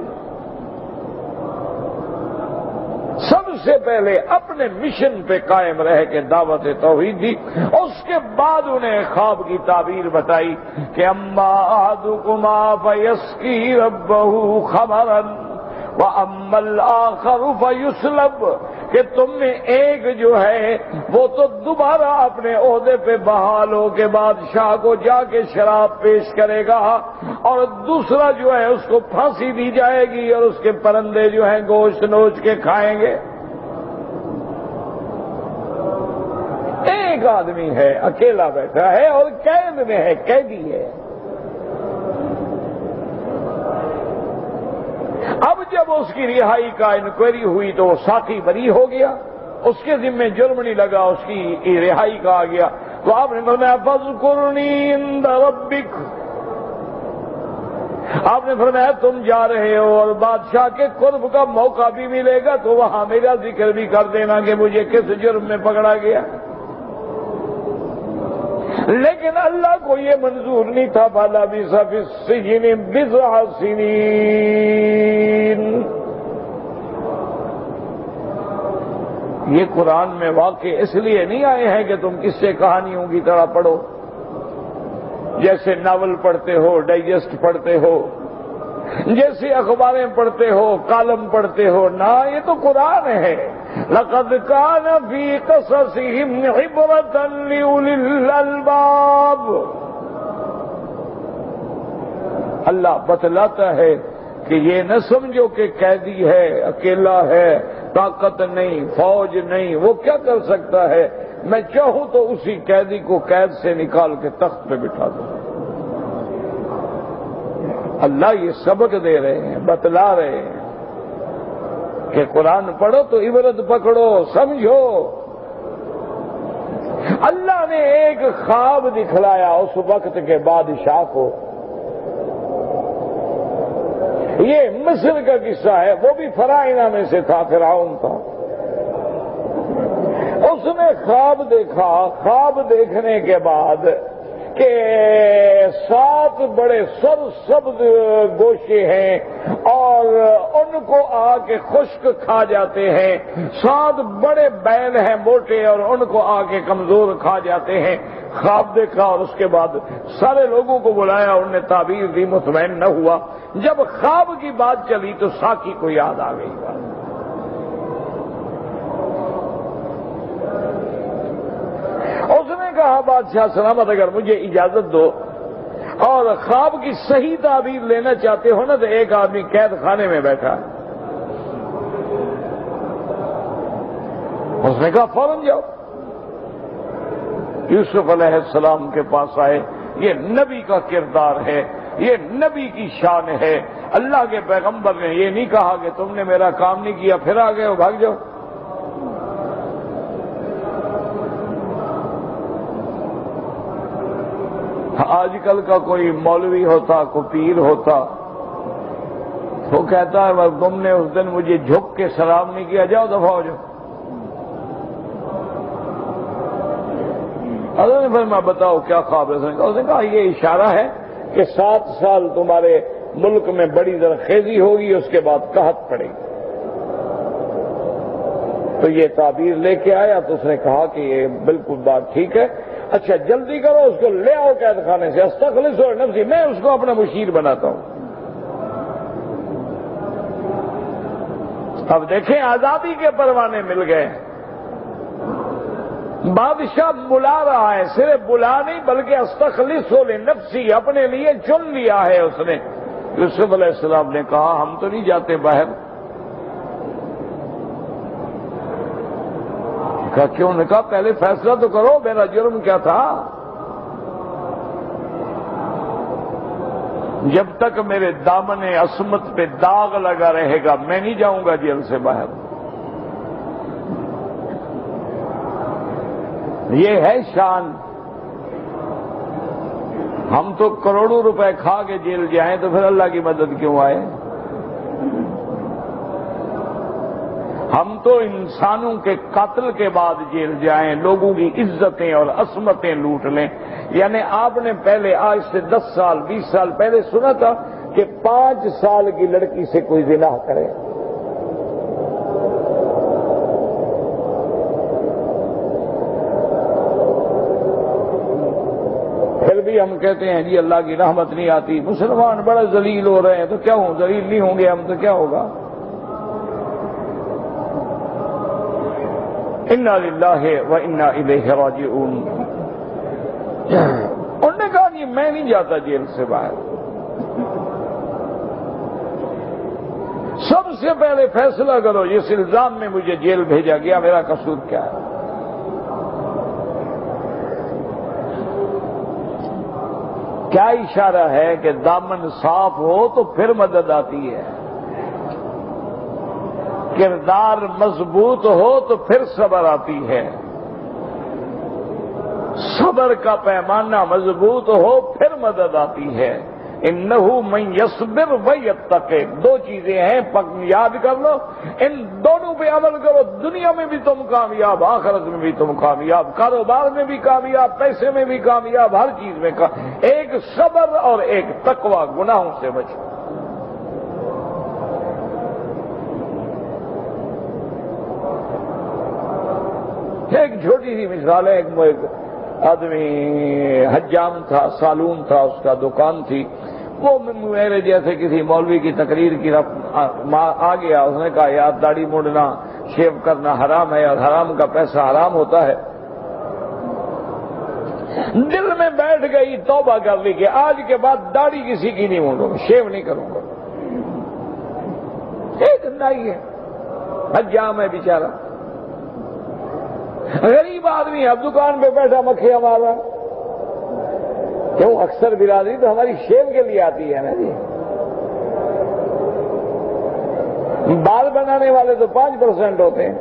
سب سے پہلے اپنے مشن پہ قائم رہ کے دعوت توحید دی، اس کے بعد انہیں خواب کی تعبیر بتائی کہ اما احدکما فیسقی ربہ خمرا واما الاخر فیسلب، کہ تم میں ایک جو ہے وہ تو دوبارہ اپنے عہدے پہ بحال ہو کے بادشاہ کو جا کے شراب پیش کرے گا، اور دوسرا جو ہے اس کو پھانسی دی جائے گی اور اس کے پرندے جو ہیں گوشت نوچ کے کھائیں گے۔ ایک آدمی ہے اکیلا بیٹھا ہے اور قید میں ہے، قیدی ہے۔ اب جب اس کی رہائی کا انکوائری ہوئی تو وہ ساقی بری ہو گیا، اس کے ذمہ جرم نہیں لگا، اس کی رہائی کا آ گیا۔ تو آپ نے فرمایا فاذکرنی عند ربک، آپ نے فرمایا تم جا رہے ہو اور بادشاہ کے قرب کا موقع بھی ملے گا تو وہاں میرا ذکر بھی کر دینا کہ مجھے کس جرم میں پکڑا گیا۔ لیکن اللہ کو یہ منظور نہیں تھا، فلبث فی السجن بضع سنین۔ یہ قرآن میں واقع اس لیے نہیں آئے ہیں کہ تم قصے کہانیوں کی طرح پڑھو، جیسے ناول پڑھتے ہو، ڈائجسٹ پڑھتے ہو، جیسے اخباریں پڑھتے ہو، کالم پڑھتے ہو، نہ یہ تو قرآن ہے۔ لقد كان في قصصهم عبرة لأولي الألباب، اللہ بتلاتا ہے کہ یہ نہ سمجھو کہ قیدی ہے، اکیلا ہے، طاقت نہیں، فوج نہیں، وہ کیا کر سکتا ہے؟ میں چاہوں تو اسی قیدی کو قید سے نکال کے تخت پہ بٹھا دوں۔ اللہ یہ سبق دے رہے ہیں، بتلا رہے ہیں کہ قرآن پڑھو تو عبرت پکڑو، سمجھو۔ اللہ نے ایک خواب دکھلایا اس وقت کے بادشاہ کو، یہ مصر کا قصہ ہے، وہ بھی فرعونہ میں سے تھا، فرعون تھا۔ اس نے خواب دیکھا، خواب دیکھنے کے بعد کہ 7 بڑے سرسبز گوشے ہیں اور ان کو آ کے خشک کھا جاتے ہیں، 7 بڑے بیل ہیں موٹے اور ان کو آ کے کمزور کھا جاتے ہیں۔ خواب دیکھا اور اس کے بعد سارے لوگوں کو بلایا، انہوں نے تعبیر دی، مطمئن نہ ہوا۔ جب خواب کی بات چلی تو ساقی کو یاد آ گئی بات۔ اس نے کہا بادشاہ سلامت اگر مجھے اجازت دو اور خواب کی صحیح تعبیر لینا چاہتے ہو نا تو ایک آدمی قید خانے میں بیٹھا ہے۔ اس نے کہا فوراً جاؤ۔ یوسف علیہ السلام کے پاس آئے۔ یہ نبی کا کردار ہے، یہ نبی کی شان ہے۔ اللہ کے پیغمبر نے یہ نہیں کہا کہ تم نے میرا کام نہیں کیا پھر آ گئے ہو بھاگ جاؤ۔ آج کل کا کوئی مولوی ہوتا، کوئی پیر ہوتا، وہ کہتا ہے تم نے اس دن مجھے جھک کے سلام نہیں کیا، جاؤ دفعہ ہو جاؤ۔ حضرت نے فرمایا بتاؤ کیا خواب ہے؟ اس نے کہا یہ اشارہ ہے کہ 7 سال تمہارے ملک میں بڑی زرخیزی ہوگی، اس کے بعد قحط پڑے گی۔ تو یہ تعبیر لے کے آیا تو اس نے کہا کہ یہ بالکل بات ٹھیک ہے، اچھا جلدی کرو اس کو لے آؤ قید خانے سے، استخلص اور نفسی، میں اس کو اپنا مشیر بناتا ہوں۔ اب دیکھیں آزادی کے پروانے مل گئے، بادشاہ بلا رہا ہے، صرف بلا نہیں بلکہ استخلص لنفسی، اپنے لیے چن لیا ہے اس نے۔ یوسف علیہ السلام نے کہا ہم تو نہیں جاتے باہر۔ کہا کیوں؟ نے کہا پہلے فیصلہ تو کرو میرا جرم کیا تھا؟ جب تک میرے دامن عصمت پہ داغ لگا رہے گا میں نہیں جاؤں گا جیل سے باہر۔ یہ ہے شان۔ ہم تو کروڑوں روپے کھا کے جیل جائیں تو پھر اللہ کی مدد کیوں آئے؟ ہم تو انسانوں کے قتل کے بعد جیل جائیں، لوگوں کی عزتیں اور عصمتیں لوٹ لیں۔ یعنی آپ نے پہلے آج سے 10 سال 20 سال پہلے سنا تھا کہ 5 سال کی لڑکی سے کوئی زنا کرے، پھر بھی ہم کہتے ہیں جی اللہ کی رحمت نہیں آتی، مسلمان بڑے ذلیل ہو رہے ہیں تو کیا ہوں، ذلیل نہیں ہوں گے ہم تو کیا ہوگا؟ انا للہ و انا الیہ راجعون۔ انہوں نے کہا جی میں نہیں جاتا جیل سے باہر۔ سب سے پہلے فیصلہ کرو جس الزام میں مجھے جیل بھیجا گیا میرا قصور کیا ہے؟ کیا اشارہ ہے کہ دامن صاف ہو تو پھر مدد آتی ہے، کردار مضبوط ہو تو پھر صبر آتی ہے، صبر کا پیمانہ مضبوط ہو پھر مدد آتی ہے۔ انہو من یصبر ویتقی، 2 چیزیں ہیں یاد کر لو، ان دونوں پہ عمل کرو، دنیا میں بھی تم کامیاب، آخرت میں بھی تم کامیاب، کاروبار میں بھی کامیاب، پیسے میں بھی کامیاب، ہر چیز میں ایک صبر اور ایک تقوی، گناہوں سے بچو۔ ایک چھوٹی سی مثال ہے، ایک آدمی حجام تھا، سالون تھا، اس کا دکان تھی، وہ میرے جیسے کسی مولوی کی تقریر کی آ گیا، اس نے کہا یار داڑھی موڑنا شیو کرنا حرام ہے اور حرام کا پیسہ حرام ہوتا ہے۔ دل میں بیٹھ گئی، توبہ کر لی کہ آج کے بعد داڑھی کسی کی نہیں موڑوں گا، شیو نہیں کروں گا۔ ایک نائی ہے، حجام ہے بیچارہ، غریب آدمی اب دکان پہ بیٹھا مکھیاں مار رہا۔ کیوں؟ اکثر برادری تو ہماری شیو کے لیے آتی ہے نا جی، بال بنانے والے تو 5% ہوتے ہیں،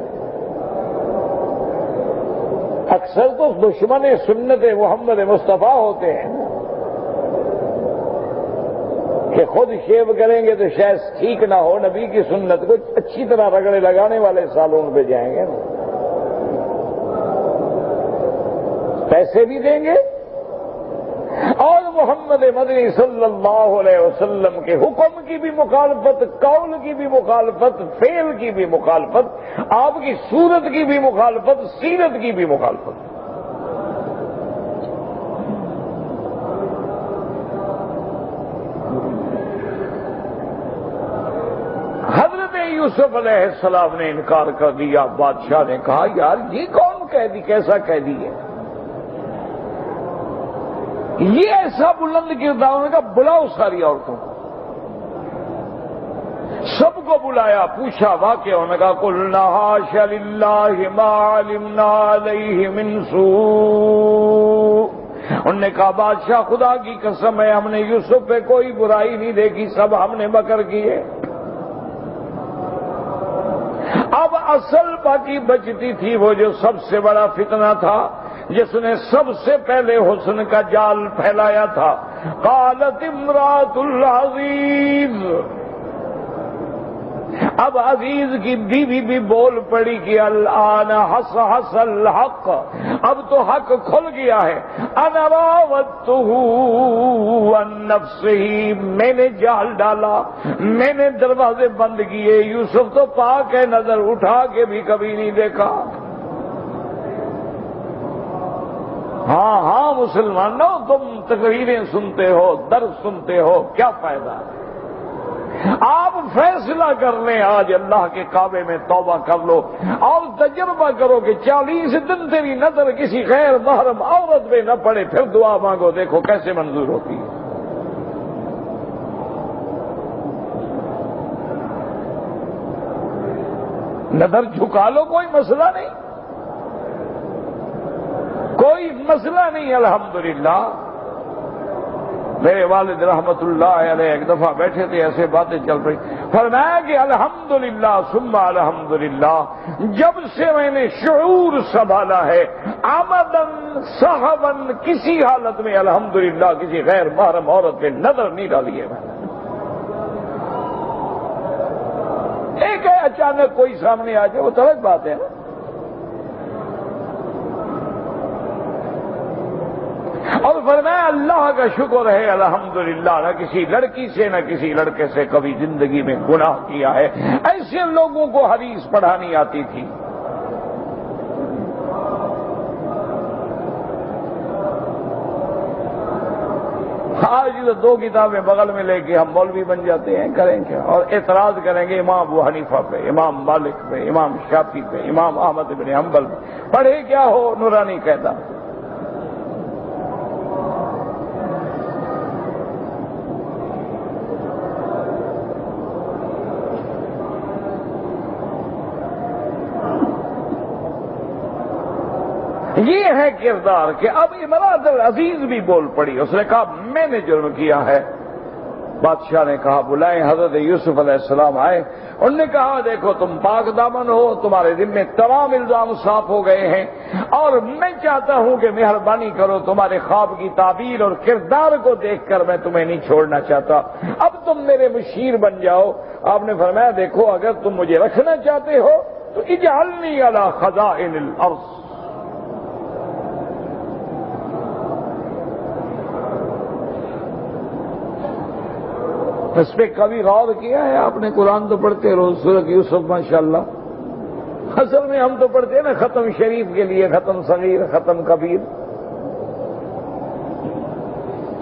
اکثر تو دشمن سنت محمد مصطفیٰ ہوتے ہیں کہ خود شیو کریں گے تو شاید ٹھیک نہ ہو، نبی کی سنت کو اچھی طرح رگڑے لگانے والے سالون پہ جائیں گے نا۔ پیسے بھی دیں گے اور محمد مدنی صلی اللہ علیہ وسلم کے حکم کی بھی مخالفت، قول کی بھی مخالفت، فعل کی بھی مخالفت، آپ کی صورت کی بھی مخالفت، سیرت کی بھی مخالفت۔ حضرت یوسف علیہ السلام نے انکار کر دیا۔ بادشاہ نے کہا یار یہ کون قیدی، کیسا قیدی ہے، یہ ایسا بلند کردار؟ انہوں نے کہا بلاؤ ساری عورتوں کو۔ سب کو بلایا، پوچھا واقعہ، انہوں نے کہا قلنا حاش للہ ما علمنا علیہ من سوء۔ انہوں نے کہا بادشاہ خدا کی قسم ہے ہم نے یوسف پہ کوئی برائی نہیں دیکھی، سب ہم نے مکر کیے۔ اب اصل باقی بچتی تھی وہ جو سب سے بڑا فتنہ تھا، جس نے سب سے پہلے حسن کا جال پھیلایا تھا۔ قالت امرأۃ العزیز، اب عزیز کی بیوی بھی بول پڑی کہ الآن حس حس الحق، اب تو حق کھل گیا ہے۔ انا راودتہ عن نفسہ، میں نے جال ڈالا، میں نے دروازے بند کیے، یوسف تو پاک ہے، نظر اٹھا کے بھی کبھی نہیں دیکھا۔ ہاں ہاں مسلمانوں، تم تقریریں سنتے ہو، درس سنتے ہو، کیا فائدہ ہے؟ آپ فیصلہ کر لیں، آج اللہ کے کعبے میں توبہ کر لو اور تجربہ کرو کہ 40 دن تیری نظر کسی غیر محرم عورت پہ نہ پڑے، پھر دعا مانگو، دیکھو کیسے منظور ہوتی ہے۔ نظر جھکا لو، کوئی مسئلہ نہیں، کوئی مسئلہ نہیں۔ الحمدللہ میرے والد رحمت اللہ علیہ ایک دفعہ بیٹھے تھے، ایسے باتیں چل رہی، فرمایا کہ الحمدللہ ثم الحمدللہ، جب سے میں نے شعور سنبھالا ہے، آمدن صحبن کسی حالت میں الحمدللہ کسی غیر محرم عورت پہ نظر نہیں ڈالی ہے میں نے۔ ایک ہے اچانک کوئی سامنے آ جائے، وہ تو الگ بات ہے نا۔ اور فرمایا اللہ کا شکر ہے الحمدللہ، نہ کسی لڑکی سے نہ کسی لڑکے سے کبھی زندگی میں گناہ کیا ہے۔ ایسے لوگوں کو حدیث پڑھانی آتی تھی۔ آج تو 2 کتابیں بغل میں لے کے ہم مولوی بن جاتے ہیں، کریں کیا؟ اور اعتراض کریں گے امام ابو حنیفہ پہ، امام مالک پہ، امام شافعی پہ، امام احمد بن حنبل پہ۔ پڑھے کیا ہو، نورانی کہتا۔ یہ ہے کردار کہ اب امرأۃ العزیز بھی بول پڑی، اس نے کہا میں نے جرم کیا ہے۔ بادشاہ نے کہا بلائیں، حضرت یوسف علیہ السلام آئے، انہوں نے کہا دیکھو تم پاک دامن ہو، تمہارے ذمے تمام الزام صاف ہو گئے ہیں، اور میں چاہتا ہوں کہ مہربانی کرو، تمہارے خواب کی تعبیر اور کردار کو دیکھ کر میں تمہیں نہیں چھوڑنا چاہتا، اب تم میرے مشیر بن جاؤ۔ آپ نے فرمایا دیکھو اگر تم مجھے رکھنا چاہتے ہو تو اجعلنی علی خزائن الارض، اس پہ کبھی غور کیا ہے آپ نے؟ قرآن تو پڑھتے روز سورۃ یوسف ماشاءاللہ، اصل میں ہم تو پڑھتے ہیں نا ختم شریف کے لیے، ختم صغیر ختم کبیر۔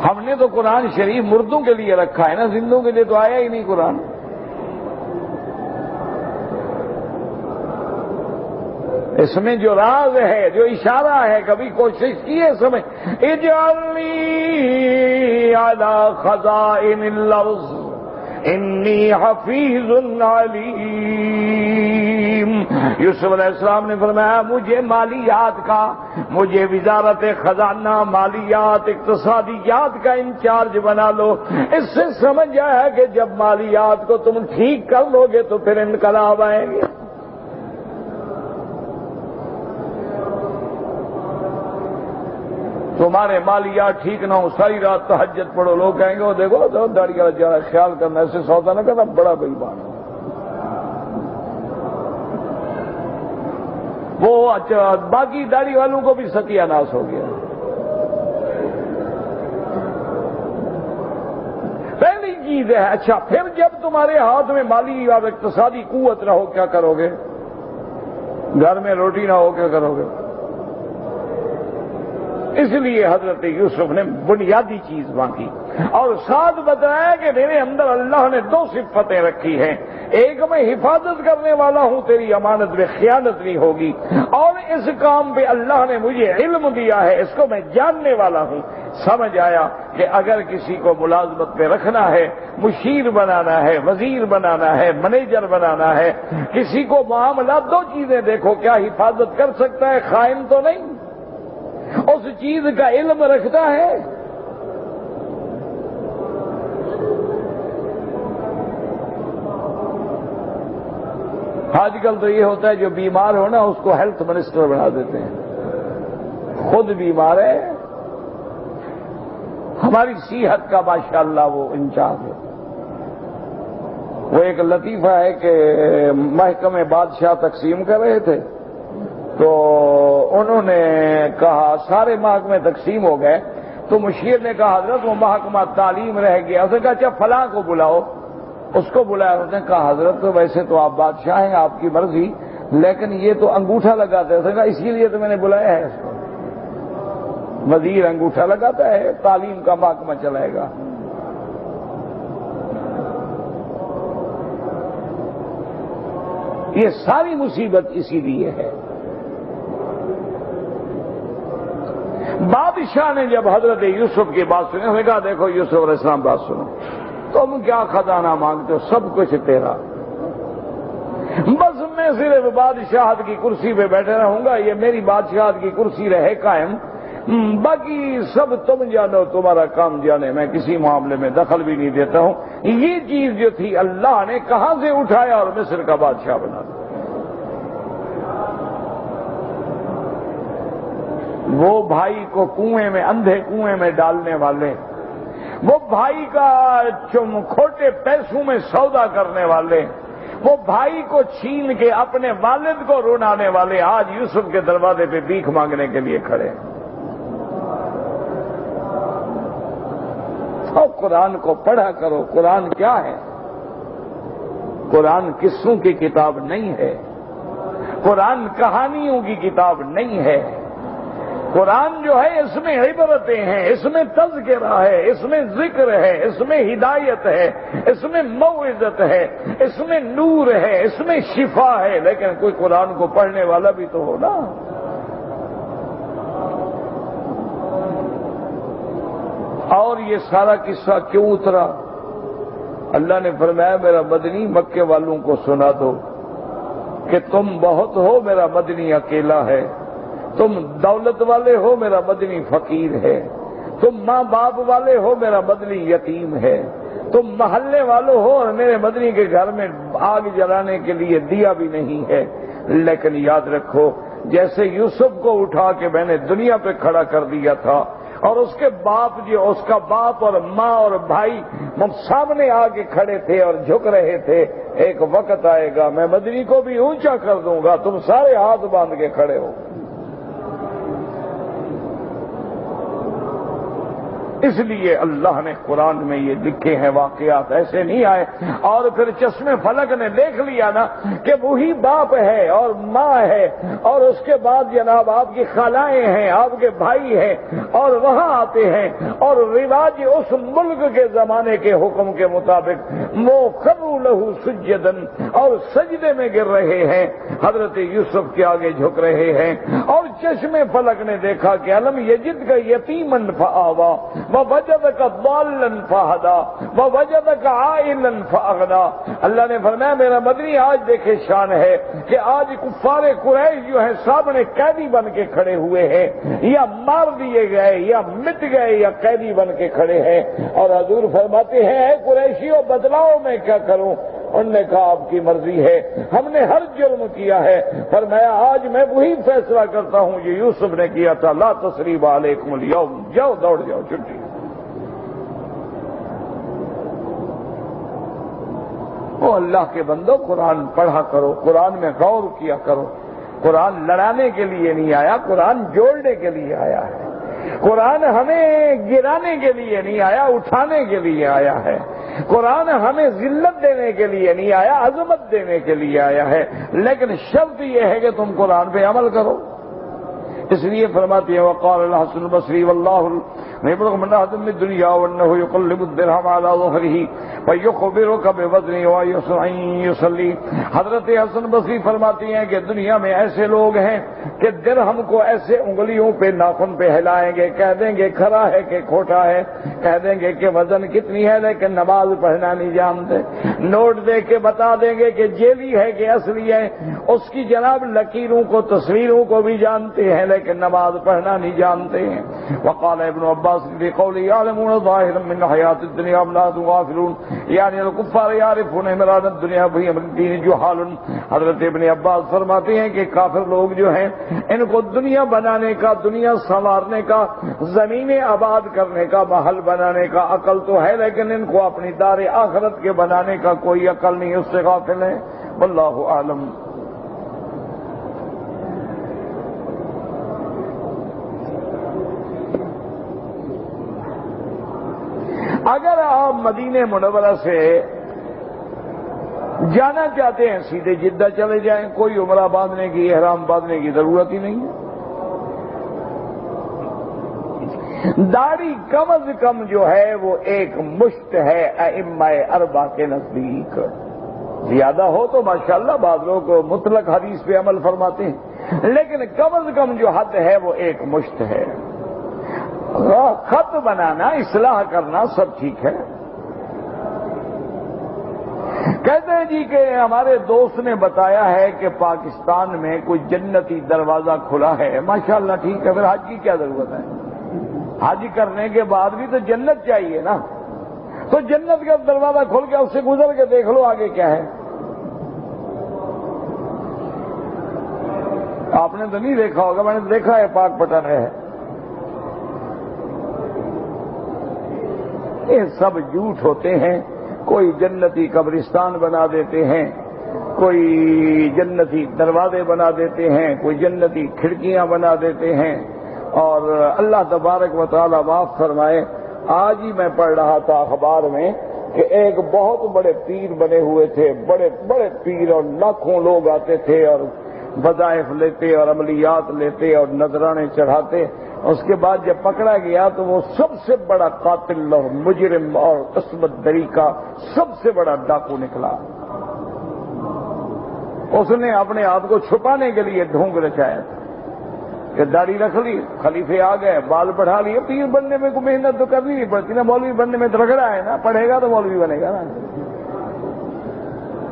ہم نے تو قرآن شریف مردوں کے لیے رکھا ہے نا، زندوں کے لیے تو آیا ہی نہیں قرآن۔ اس میں جو راز ہے، جو اشارہ ہے، کبھی کوشش کی ہے سمجھ، اجعلنی علی خزائن الارض انی حفیظ علیم۔ یوسف علیہ السلام نے فرمایا مجھے مالیات کا، مجھے وزارت خزانہ، مالیات، اقتصادیات کا انچارج بنا لو۔ اس سے سمجھ آیا کہ جب مالیات کو تم ٹھیک کر لو گے تو پھر انقلاب آئیں گے۔ تمہارے مالیات ٹھیک نہ ہو، ساری رات تہجد پڑھو، لوگ کہیں گے وہ دیکھو تو داڑھی والا چہرہ، خیال کرنا، ایسے سودا نہ کرنا، بڑا بےایمان ہے۔ وہ باقی داڑھی والوں کو بھی ستیہ ناش ہو گیا. پہلی چیز ہے. اچھا پھر جب تمہارے ہاتھ میں مالی اور اقتصادی قوت نہ ہو کیا کرو گے؟ گھر میں روٹی نہ ہو کیا کرو گے؟ اس لیے حضرت یوسف نے بنیادی چیز مانگی اور ساتھ بتایا کہ میرے اندر اللہ نے 2 صفتیں رکھی ہیں. ایک میں حفاظت کرنے والا ہوں، تیری امانت میں خیانت نہیں ہوگی، اور اس کام پہ اللہ نے مجھے علم دیا ہے، اس کو میں جاننے والا ہوں. سمجھ آیا کہ اگر کسی کو ملازمت پہ رکھنا ہے، مشیر بنانا ہے، وزیر بنانا ہے، منیجر بنانا ہے، کسی کو معاملات 2 چیزیں دیکھو، کیا حفاظت کر سکتا ہے، خائن تو نہیں، اس چیز کا علم رکھتا ہے. آج کل تو یہ ہوتا ہے جو بیمار ہو نا اس کو ہیلتھ منسٹر بنا دیتے ہیں، خود بیمار ہے، ہماری صحت کا ماشاءاللہ وہ انچارج ہے. وہ ایک لطیفہ ہے کہ محکمے بادشاہ تقسیم کر رہے تھے تو انہوں نے کہا سارے محکمے تقسیم ہو گئے تو مشیر نے کہا حضرت وہ محکمہ تعلیم رہ گیا. اس نے کہا اچھا فلاں کو بلاؤ. اس کو بلایا. اس نے کہا حضرت تو ویسے تو آپ بادشاہ ہیں، آپ کی مرضی، لیکن یہ تو انگوٹھا لگاتا ہے. اس نے کہا اسی لیے تو میں نے بلایا ہے اس کو. وزیر انگوٹھا لگاتا ہے، تعلیم کا محکمہ چلائے گا. یہ ساری مصیبت اسی لیے ہے. بادشاہ نے جب حضرت یوسف کی بات سنی، اس نے کہا دیکھو یوسف علیہ السلام بات سنو، تم کیا خزانہ مانگتے ہو، سب کچھ تیرا، بس میں صرف بادشاہت کی کرسی پہ بیٹھے رہوں گا، یہ میری بادشاہت کی کرسی رہے قائم، باقی سب تم جانو، تمہارا کام جانے، میں کسی معاملے میں دخل بھی نہیں دیتا ہوں. یہ چیز جو تھی اللہ نے کہاں سے اٹھایا اور مصر کا بادشاہ بنا دیا. وہ بھائی کو کنویں میں، اندھے کنویں میں ڈالنے والے، وہ بھائی کا کھوٹے پیسوں میں سودا کرنے والے، وہ بھائی کو چھین کے اپنے والد کو رونانے والے آج یوسف کے دروازے پہ بھیک مانگنے کے لیے کھڑے. اور قرآن کو پڑھا کرو. قرآن کیا ہے؟ قرآن قصوں کی کتاب نہیں ہے، قرآن کہانیوں کی کتاب نہیں ہے. قرآن جو ہے اس میں عبرتیں ہیں، اس میں تذکرہ ہے، اس میں ذکر ہے، اس میں ہدایت ہے، اس میں موعظت ہے، اس میں نور ہے، اس میں شفا ہے. لیکن کوئی قرآن کو پڑھنے والا بھی تو ہو نا. اور یہ سارا قصہ کیوں اترا؟ اللہ نے فرمایا میرا مدنی مکے والوں کو سنا دو کہ تم بہت ہو، میرا مدنی اکیلا ہے. تم دولت والے ہو، میرا مدنی فقیر ہے. تم ماں باپ والے ہو، میرا مدنی یتیم ہے. تم محلے والوں ہو اور میرے مدنی کے گھر میں آگ جلانے کے لیے دیا بھی نہیں ہے. لیکن یاد رکھو جیسے یوسف کو اٹھا کے میں نے دنیا پہ کھڑا کر دیا تھا اور اس کے باپ جو اس کا باپ اور ماں اور بھائی سامنے آ کے کھڑے تھے اور جھک رہے تھے، ایک وقت آئے گا میں مدنی کو بھی اونچا کر دوں گا، تم سارے ہاتھ باندھ کے کھڑے ہو. اس لیے اللہ نے قرآن میں یہ لکھے ہیں واقعات، ایسے نہیں آئے اور پھر چشمے فلک نے دیکھ لیا نا کہ وہی باپ ہے اور ماں ہے اور اس کے بعد جناب آپ کی خالائیں ہیں، آپ کے بھائی ہیں اور وہاں آتے ہیں اور رواج اس ملک کے زمانے کے حکم کے مطابق وہ خروا لہو سجدن اور سجدے میں گر رہے ہیں، حضرت یوسف کے آگے جھک رہے ہیں. اور چشمے فلک نے دیکھا کہ علم یجد کا یتیمن فآوا وَوَجَدَكَ ضَالًّا فَهَدَىٰ وَوَجَدَكَ عَائِلًا فَأَغْنَىٰ. اللہ نے فرمایا میرا مدنی آج دیکھے شان ہے کہ آج کفار قریش جو ہیں سامنے قیدی بن کے کھڑے ہوئے ہیں، یا مار دیے گئے یا مٹ گئے یا قیدی بن کے کھڑے ہیں. اور حضور فرماتے ہیں اے قریشیوں بدلاؤ میں کیا کروں؟ انہوں نے کہا آپ کی مرضی ہے، ہم نے ہر جرم کیا ہے. فرمایا آج میں وہی فیصلہ کرتا ہوں جو یوسف نے کیا تھا، لا تثریب علیکم اليوم، جاؤ دوڑ جاؤ چھٹی. او اللہ کے بندو قرآن پڑھا کرو، قرآن میں غور کیا کرو. قرآن لڑانے کے لیے نہیں آیا، قرآن جوڑنے کے لیے آیا ہے۔ قرآن ہمیں گرانے کے لیے نہیں آیا، اٹھانے کے لیے آیا ہے۔ قرآن ہمیں ذلت دینے کے لیے نہیں آیا، عظمت دینے کے لیے آیا ہے۔ لیکن شرط یہ ہے کہ تم قرآن پہ عمل کرو۔ اس لیے فرماتی ہے وقال الحسن البصری واللہ يبلغ من أحد من الدنيا وأنه يقلب الدرهم على ظهره فيخبرك بوزنه ويسرع يصلي۔ حضرت حسن بصری فرماتی ہیں کہ دنیا میں ایسے لوگ ہیں کہ درہم کو ایسے انگلیوں پہ ناخن پہ ہلائیں گے، کہہ دیں گے کھرا ہے کہ کھوٹا ہے، کہہ دیں گے کہ وزن کتنی ہے، لیکن نماز پڑھنا نہیں جانتے۔ نوٹ دے کے بتا دیں گے کہ جیلی ہے کہ اصلی ہے، اس کی جناب لکیروں کو تصویروں کو بھی جانتے ہیں لیکن نماز پڑھنا نہیں جانتے ہیں۔ وقال ابن عباس بقوله يعلمون ظاهرا من حياة الدنيا ولا غافلون، یعنی الکفار يعرفون مراد الدنيا وهم الدين جهال۔ حضرت ابن عباس فرماتے ہیں کہ کافر لوگ جو ہیں ان کو دنیا بنانے کا، دنیا سنوارنے کا، زمینیں آباد کرنے کا، محل بنانے کا عقل تو ہے، لیکن ان کو اپنی دار آخرت کے بنانے کا کوئی عقل نہیں، اس سے غافل ہیں۔ واللہ اعلم۔ اگر آپ مدینہ منورہ سے جانا چاہتے ہیں سیدھے جدہ چلے جائیں، کوئی عمرہ باندھنے کی، احرام باندھنے کی ضرورت ہی نہیں ہے۔ داڑھی کم از کم جو ہے وہ ایک مشت ہے ائمہ اربعہ کے نزدیک، زیادہ ہو تو ماشاءاللہ بعض لوگ مطلق حدیث پہ عمل فرماتے ہیں، لیکن کم از کم جو حد ہے وہ ایک مشت ہے۔ خط بنانا، اصلاح کرنا سب ٹھیک ہے۔ کہتے ہیں جی کہ ہمارے دوست نے بتایا ہے کہ پاکستان میں کوئی جنتی دروازہ کھلا ہے۔ ماشاءاللہ ٹھیک ہے، پھر حج کی کیا ضرورت ہے؟ حج کرنے کے بعد بھی تو جنت چاہیے نا، تو جنت کا دروازہ کھول کے اس سے گزر کے دیکھ لو آگے کیا ہے۔ آپ نے تو نہیں دیکھا ہوگا، میں نے دیکھا ہے پاک پٹن ہے۔ یہ سب جھوٹ ہوتے ہیں۔ کوئی جنتی قبرستان بنا دیتے ہیں، کوئی جنتی دروازے بنا دیتے ہیں، کوئی جنتی کھڑکیاں بنا دیتے ہیں، اور اللہ تبارک و تعالی معاف فرمائے، آج ہی میں پڑھ رہا تھا اخبار میں کہ ایک بہت بڑے پیر بنے ہوئے تھے، بڑے بڑے پیر، اور لاکھوں لوگ آتے تھے اور وظائف لیتے اور عملیات لیتے اور نذرانے چڑھاتے۔ اس کے بعد جب پکڑا گیا تو وہ سب سے بڑا قاتل اور مجرم اور عصمت دری کا سب سے بڑا ڈاکو نکلا۔ اس نے اپنے آپ کو چھپانے کے لیے ڈھونگ رچایا کہ داڑھی رکھ لی، خلیفے آ گئے، بال بڑھا لیے۔ پیر بننے میں کوئی محنت تو کرنی نہیں پڑتی نا، مولوی بننے میں تو رگڑا ہے نا، پڑھے گا تو مولوی بنے گا نا۔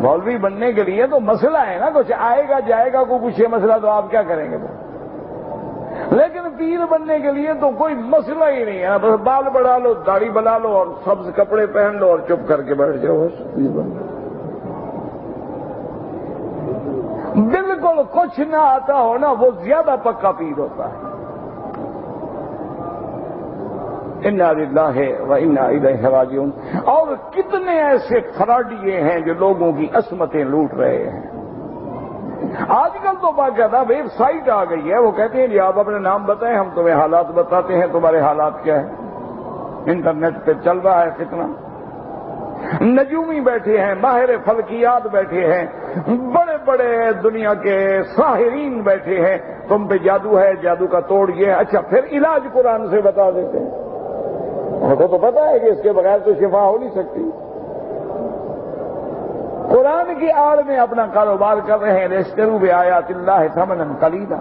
مولوی بننے کے لیے تو مسئلہ ہے نا، کچھ آئے گا جائے گا، کوئی پوچھے مسئلہ تو آپ کیا کریں گے وہ۔ لیکن پیر بننے کے لیے تو کوئی مسئلہ ہی نہیں ہے، بس بال بڑھا لو، داڑھی بنا لو اور سبز کپڑے پہن لو اور چپ کر کے بیٹھ جاؤ، بس پیر بن جاؤ۔ بالکل کچھ نہ آتا ہو نا، وہ زیادہ پکا پیر ہوتا ہے۔ انا للہ و انا الیہ راجعون۔ اور کتنے ایسے فراڈیے ہیں جو لوگوں کی عصمتیں لوٹ رہے ہیں۔ آج کل تو باقاعدہ ویب سائٹ آ گئی ہے، وہ کہتے ہیں جی آپ اپنے نام بتائیں، ہم تمہیں حالات بتاتے ہیں، تمہارے حالات کیا ہیں۔ انٹرنیٹ پہ چل رہا ہے کتنا، نجومی بیٹھے ہیں، ماہر فلکیات بیٹھے ہیں، بڑے بڑے دنیا کے ساحرین بیٹھے ہیں، تم پہ جادو ہے، جادو کا توڑ یہ ہے۔ اچھا پھر علاج قرآن سے بتا دیتے ہیں، ان کو تو پتا ہے کہ اس کے بغیر تو شفا ہو نہیں سکتی۔ قرآن کی آڑ میں اپنا کاروبار کر رہے ہیں۔ اشتروا بآیات اللہ ثمنا قلیلا۔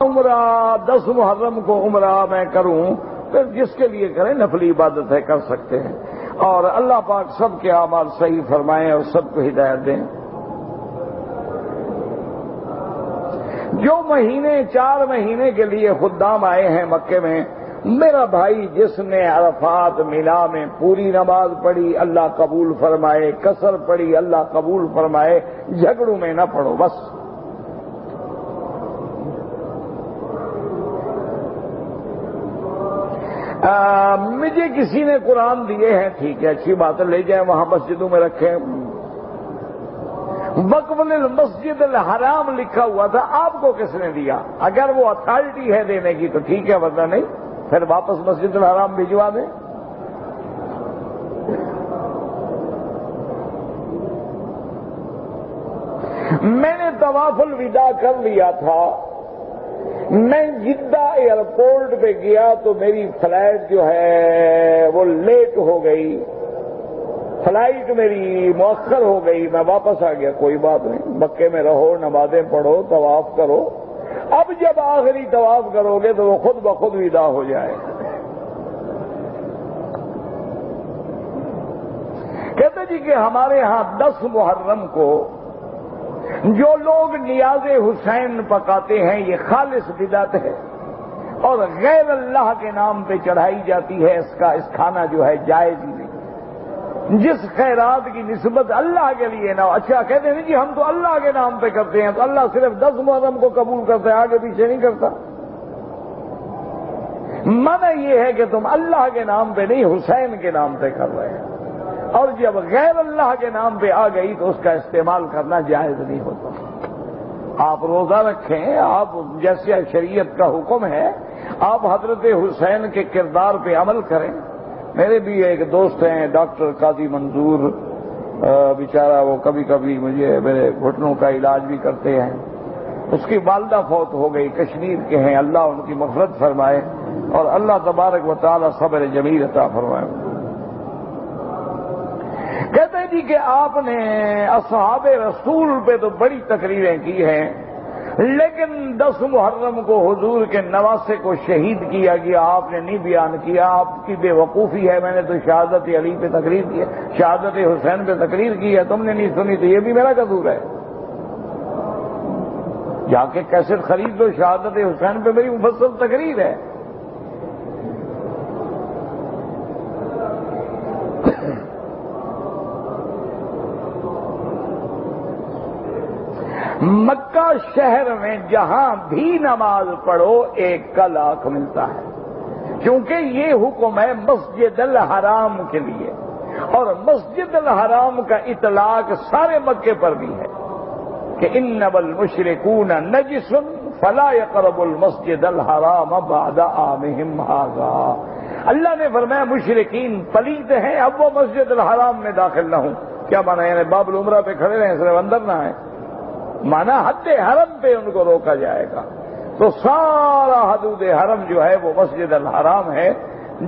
عمرہ 10 محرم کو عمرہ میں کروں، پھر جس کے لیے کریں، نفلی عبادت ہے، کر سکتے ہیں، اور اللہ پاک سب کے اعمال صحیح فرمائیں اور سب کو ہدایت دیں۔ جو مہینے 4 مہینے کے لیے خدام آئے ہیں مکے میں، میرا بھائی جس نے عرفات مینا میں پوری نماز پڑھی اللہ قبول فرمائے، قصر پڑھی اللہ قبول فرمائے، جھگڑوں میں نہ پڑو بس۔ مجھے کسی نے قرآن دیے ہیں، ٹھیک ہے، اچھی بات ہے، لے جائیں وہاں مسجدوں میں رکھیں، وقف للمسجد الحرام لکھا ہوا تھا، آپ کو کس نے دیا؟ اگر وہ اتھارٹی ہے دینے کی تو ٹھیک ہے، ورنہ نہیں، پھر واپس مسجد الحرام بھجوا دیں۔ میں نے طواف الوداع کر لیا تھا، میں جدہ ایئرپورٹ پہ گیا تو میری فلائٹ جو ہے وہ لیٹ ہو گئی، فلائٹ میری مؤخر ہو گئی، میں واپس آ گیا۔ کوئی بات نہیں، مکے میں رہو، نمازیں پڑھو، طواف کرو، اب جب آخری طواف کرو گے تو وہ خود بخود وداع ہو جائے۔ کہتے جی کہ ہمارے ہاں 10 محرم کو جو لوگ نیاز حسین پکاتے ہیں یہ خالص بدعت ہے اور غیر اللہ کے نام پہ چڑھائی جاتی ہے، اس کھانا جو ہے جائز ہی نہیں۔ جس خیرات کی نسبت اللہ کے لیے نہ ہو، اچھا کہتے ہیں جی ہم تو اللہ کے نام پہ کرتے ہیں، تو اللہ صرف 10 محرم کو قبول کرتا ہے، آگے پیچھے نہیں کرتا۔ منع یہ ہے کہ تم اللہ کے نام پہ نہیں حسین کے نام پہ کر رہے ہیں، اور جب غیر اللہ کے نام پہ آ گئی تو اس کا استعمال کرنا جائز نہیں ہوتا۔ آپ روزہ رکھیں، آپ جیسے شریعت کا حکم ہے آپ حضرت حسین کے کردار پہ عمل کریں۔ میرے بھی ایک دوست ہیں ڈاکٹر قاضی منظور، بیچارہ وہ کبھی کبھی مجھے میرے گھٹنوں کا علاج بھی کرتے ہیں، اس کی والدہ فوت ہو گئی، کشمیر کے ہیں، اللہ ان کی مغفرت فرمائے اور اللہ تبارک و تعالی صبر جمیل عطا فرمائے۔ کہتے ہیں جی کہ آپ نے اصحاب رسول پہ تو بڑی تقریریں کی ہیں، لیکن 10 محرم کو حضور کے نواسے کو شہید کیا گیا، آپ نے نہیں بیان کیا، آپ کی بے وقوفی ہے۔ میں نے تو شہادت علی پہ تقریر کی ہے، شہادت حسین پہ تقریر کی ہے، تم نے نہیں سنی تو یہ بھی میرا قصور ہے۔ جا کے کیسٹ خرید لو، شہادت حسین پہ میری مفصل تقریر ہے۔ مکہ شہر میں جہاں بھی نماز پڑھو 1 کا لاکھ ملتا ہے، کیونکہ یہ حکم ہے مسجد الحرام کے لیے، اور مسجد الحرام کا اطلاق سارے مکے پر بھی ہے کہ انما المشرکون نجس فلا يقربوا المسجد الحرام بعد عامهم هذا۔ اللہ نے فرمایا مشرکین پلید ہیں، اب وہ مسجد الحرام میں داخل نہ ہوں۔ کیا مانا؟ یعنی باب العمرہ پہ کھڑے رہیں، صرف اندر نہ آئیں، مانا حد حرم پہ ان کو روکا جائے گا۔ تو سارا حدود حرم جو ہے وہ مسجد الحرام ہے،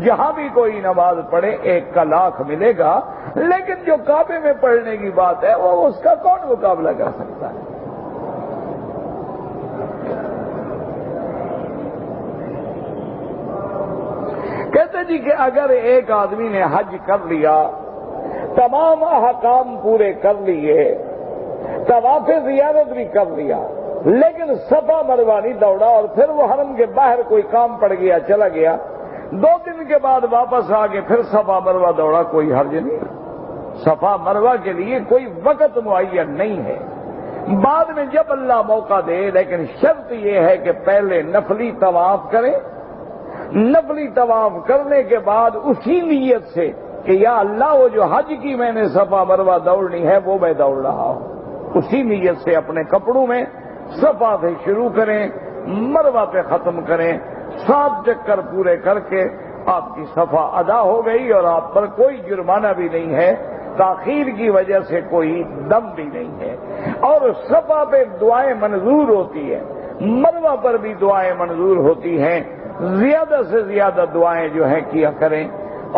جہاں بھی کوئی نماز پڑھے 1 کا لاکھ ملے گا۔ لیکن جو کعبے میں پڑھنے کی بات ہے وہ اس کا کون مقابلہ کر سکتا ہے؟ کہتے جی کہ اگر ایک آدمی نے حج کر لیا، تمام احکام پورے کر لیے، طواف زیارت بھی کر لیا، لیکن صفا مروہ نہیں دوڑا، اور پھر وہ حرم کے باہر کوئی کام پڑ گیا، چلا گیا، 2 دن کے بعد واپس آ کے پھر صفا مروہ دوڑا، کوئی حرج نہیں۔ صفا مروہ کے لیے کوئی وقت معین نہیں ہے، بعد میں جب اللہ موقع دے، لیکن شرط یہ ہے کہ پہلے نفلی طواف کریں، نفلی طواف کرنے کے بعد اسی نیت سے کہ یا اللہ وہ جو حج کی میں نے صفا مروہ دوڑنی ہے وہ میں دوڑ رہا ہوں، اسی نیت سے اپنے کپڑوں میں صفا سے شروع کریں، مروہ پہ ختم کریں، 7 چکر پورے کر کے آپ کی صفا ادا ہو گئی اور آپ پر کوئی جرمانہ بھی نہیں ہے، تاخیر کی وجہ سے کوئی دم بھی نہیں ہے، اور صفا پہ دعائیں منظور ہوتی ہیں، مروہ پر بھی دعائیں منظور ہوتی ہیں۔ زیادہ سے زیادہ دعائیں جو ہیں کیا کریں،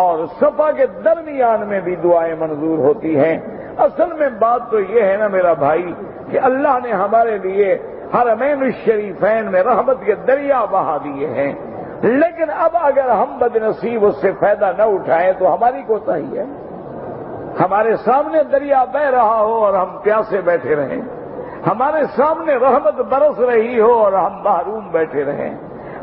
اور صفا کے درمیان میں بھی دعائیں منظور ہوتی ہیں۔ اصل میں بات تو یہ ہے نا میرا بھائی کہ اللہ نے ہمارے لیے حرمین الشریفین میں رحمت کے دریا بہا دیے ہیں، لیکن اب اگر ہم بدنصیب اس سے فائدہ نہ اٹھائیں تو ہماری کوتاہی ہے۔ ہمارے سامنے دریا بہہ رہا ہو اور ہم پیاسے بیٹھے رہیں، ہمارے سامنے رحمت برس رہی ہو اور ہم محروم بیٹھے رہیں،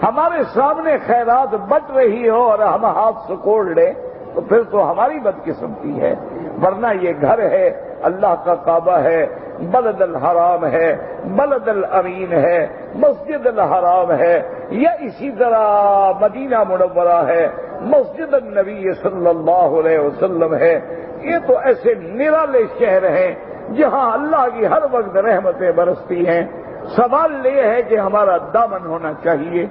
ہمارے سامنے خیرات بٹ رہی ہو اور ہم ہاتھ سکوڑ لیں، تو پھر تو ہماری بدقسمتی ہے۔ ورنہ یہ گھر ہے، اللہ کا کعبہ ہے، بلد الحرام ہے، بلد الامین ہے، مسجد الحرام ہے، یا اسی طرح مدینہ منورہ ہے، مسجد النبی صلی اللہ علیہ وسلم ہے۔ یہ تو ایسے نرالے شہر ہیں جہاں اللہ کی ہر وقت رحمتیں برستی ہیں۔ سوال یہ ہے کہ ہمارا دامن ہونا چاہیے